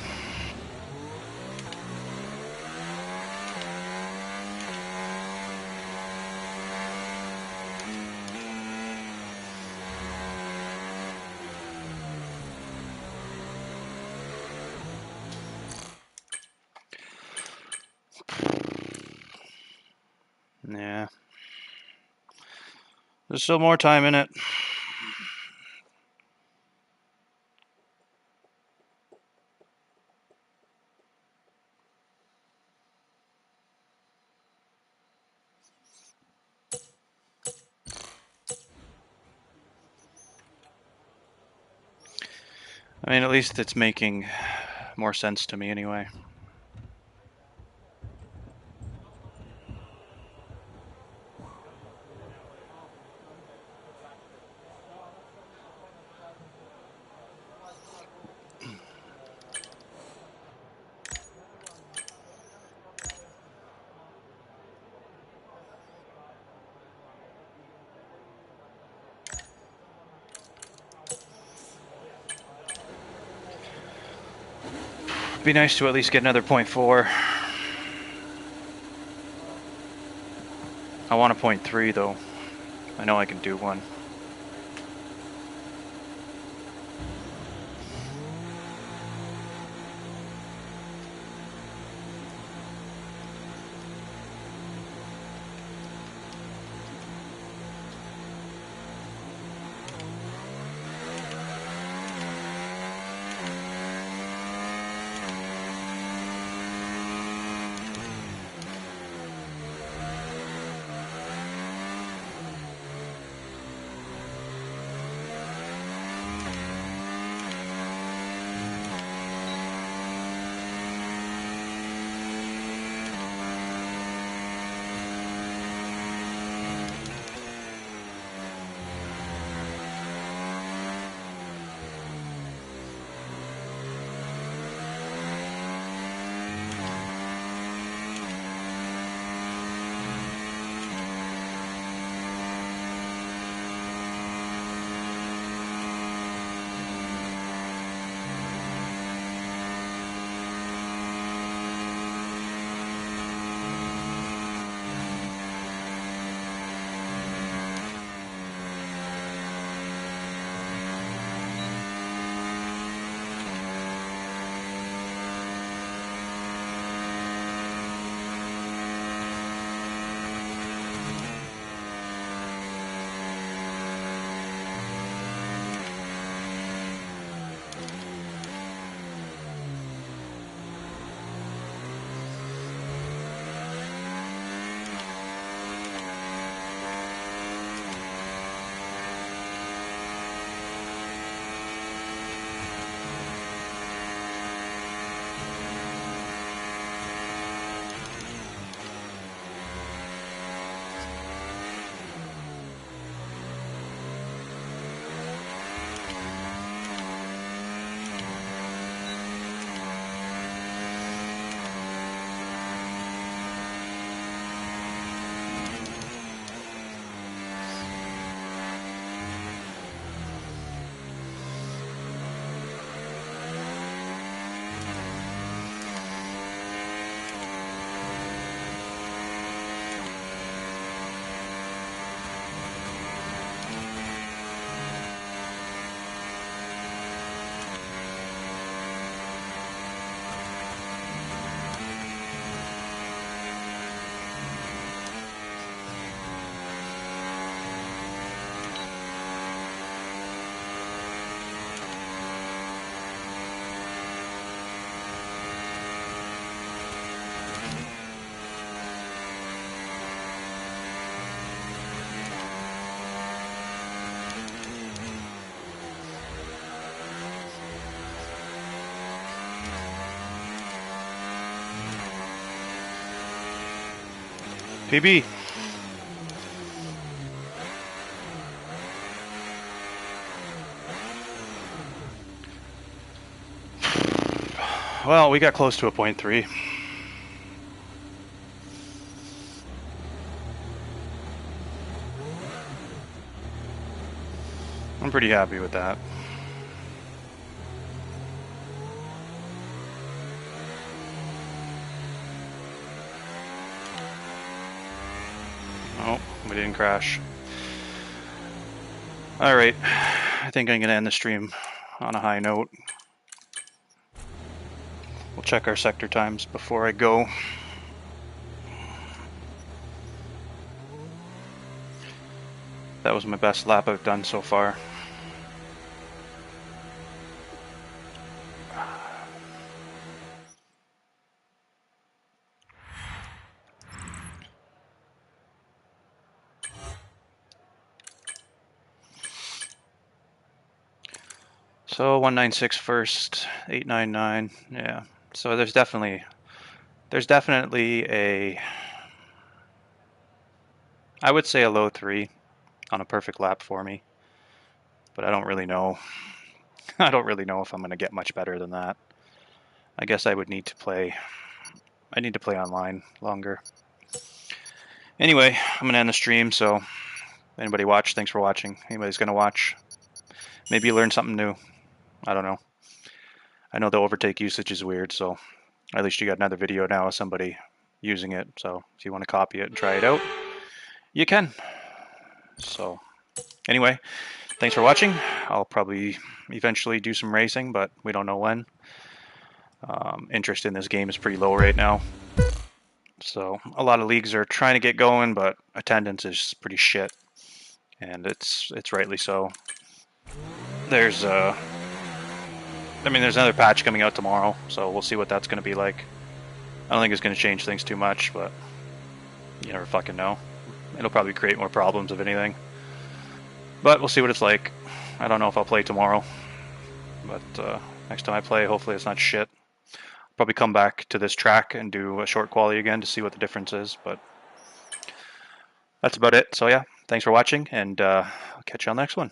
Yeah. There's still more time in it. I mean, at least it's making more sense to me anyway. Be nice to at least get another 0.4. I want a 0.3 though. I know I can do one. PB. Well, we got close to a 0.3. I'm pretty happy with that. Oh, we didn't crash. Alright, I think I'm going to end the stream on a high note. We'll check our sector times before I go. that was my best lap I've done so far. So 196 first, 899, yeah. So there's definitely a, I would say a low 3 on a perfect lap for me, but I don't really know. I don't really know if I'm going to get much better than that. I guess I would need to play. I need to play online longer. Anyway, I'm going to end the stream, so anybody watch, thanks for watching. Anybody's going to watch, maybe you learn something new. I don't know. I know the overtake usage is weird, so at least you got another video now of somebody using it. So if you want to copy it and try it out, you can. So anyway, thanks for watching. I'll probably eventually do some racing, but we don't know when. Interest in this game is pretty low right now. So a lot of leagues are trying to get going, but attendance is pretty shit, and it's rightly so. There's there's another patch coming out tomorrow, so we'll see what that's going to be like. I don't think it's going to change things too much, but you never fucking know. It'll probably create more problems if anything. But we'll see what it's like. I don't know if I'll play tomorrow, but next time I play, hopefully it's not shit. I'll probably come back to this track and do a short quali again to see what the difference is, but that's about it. So yeah, thanks for watching, and I'll catch you on the next one.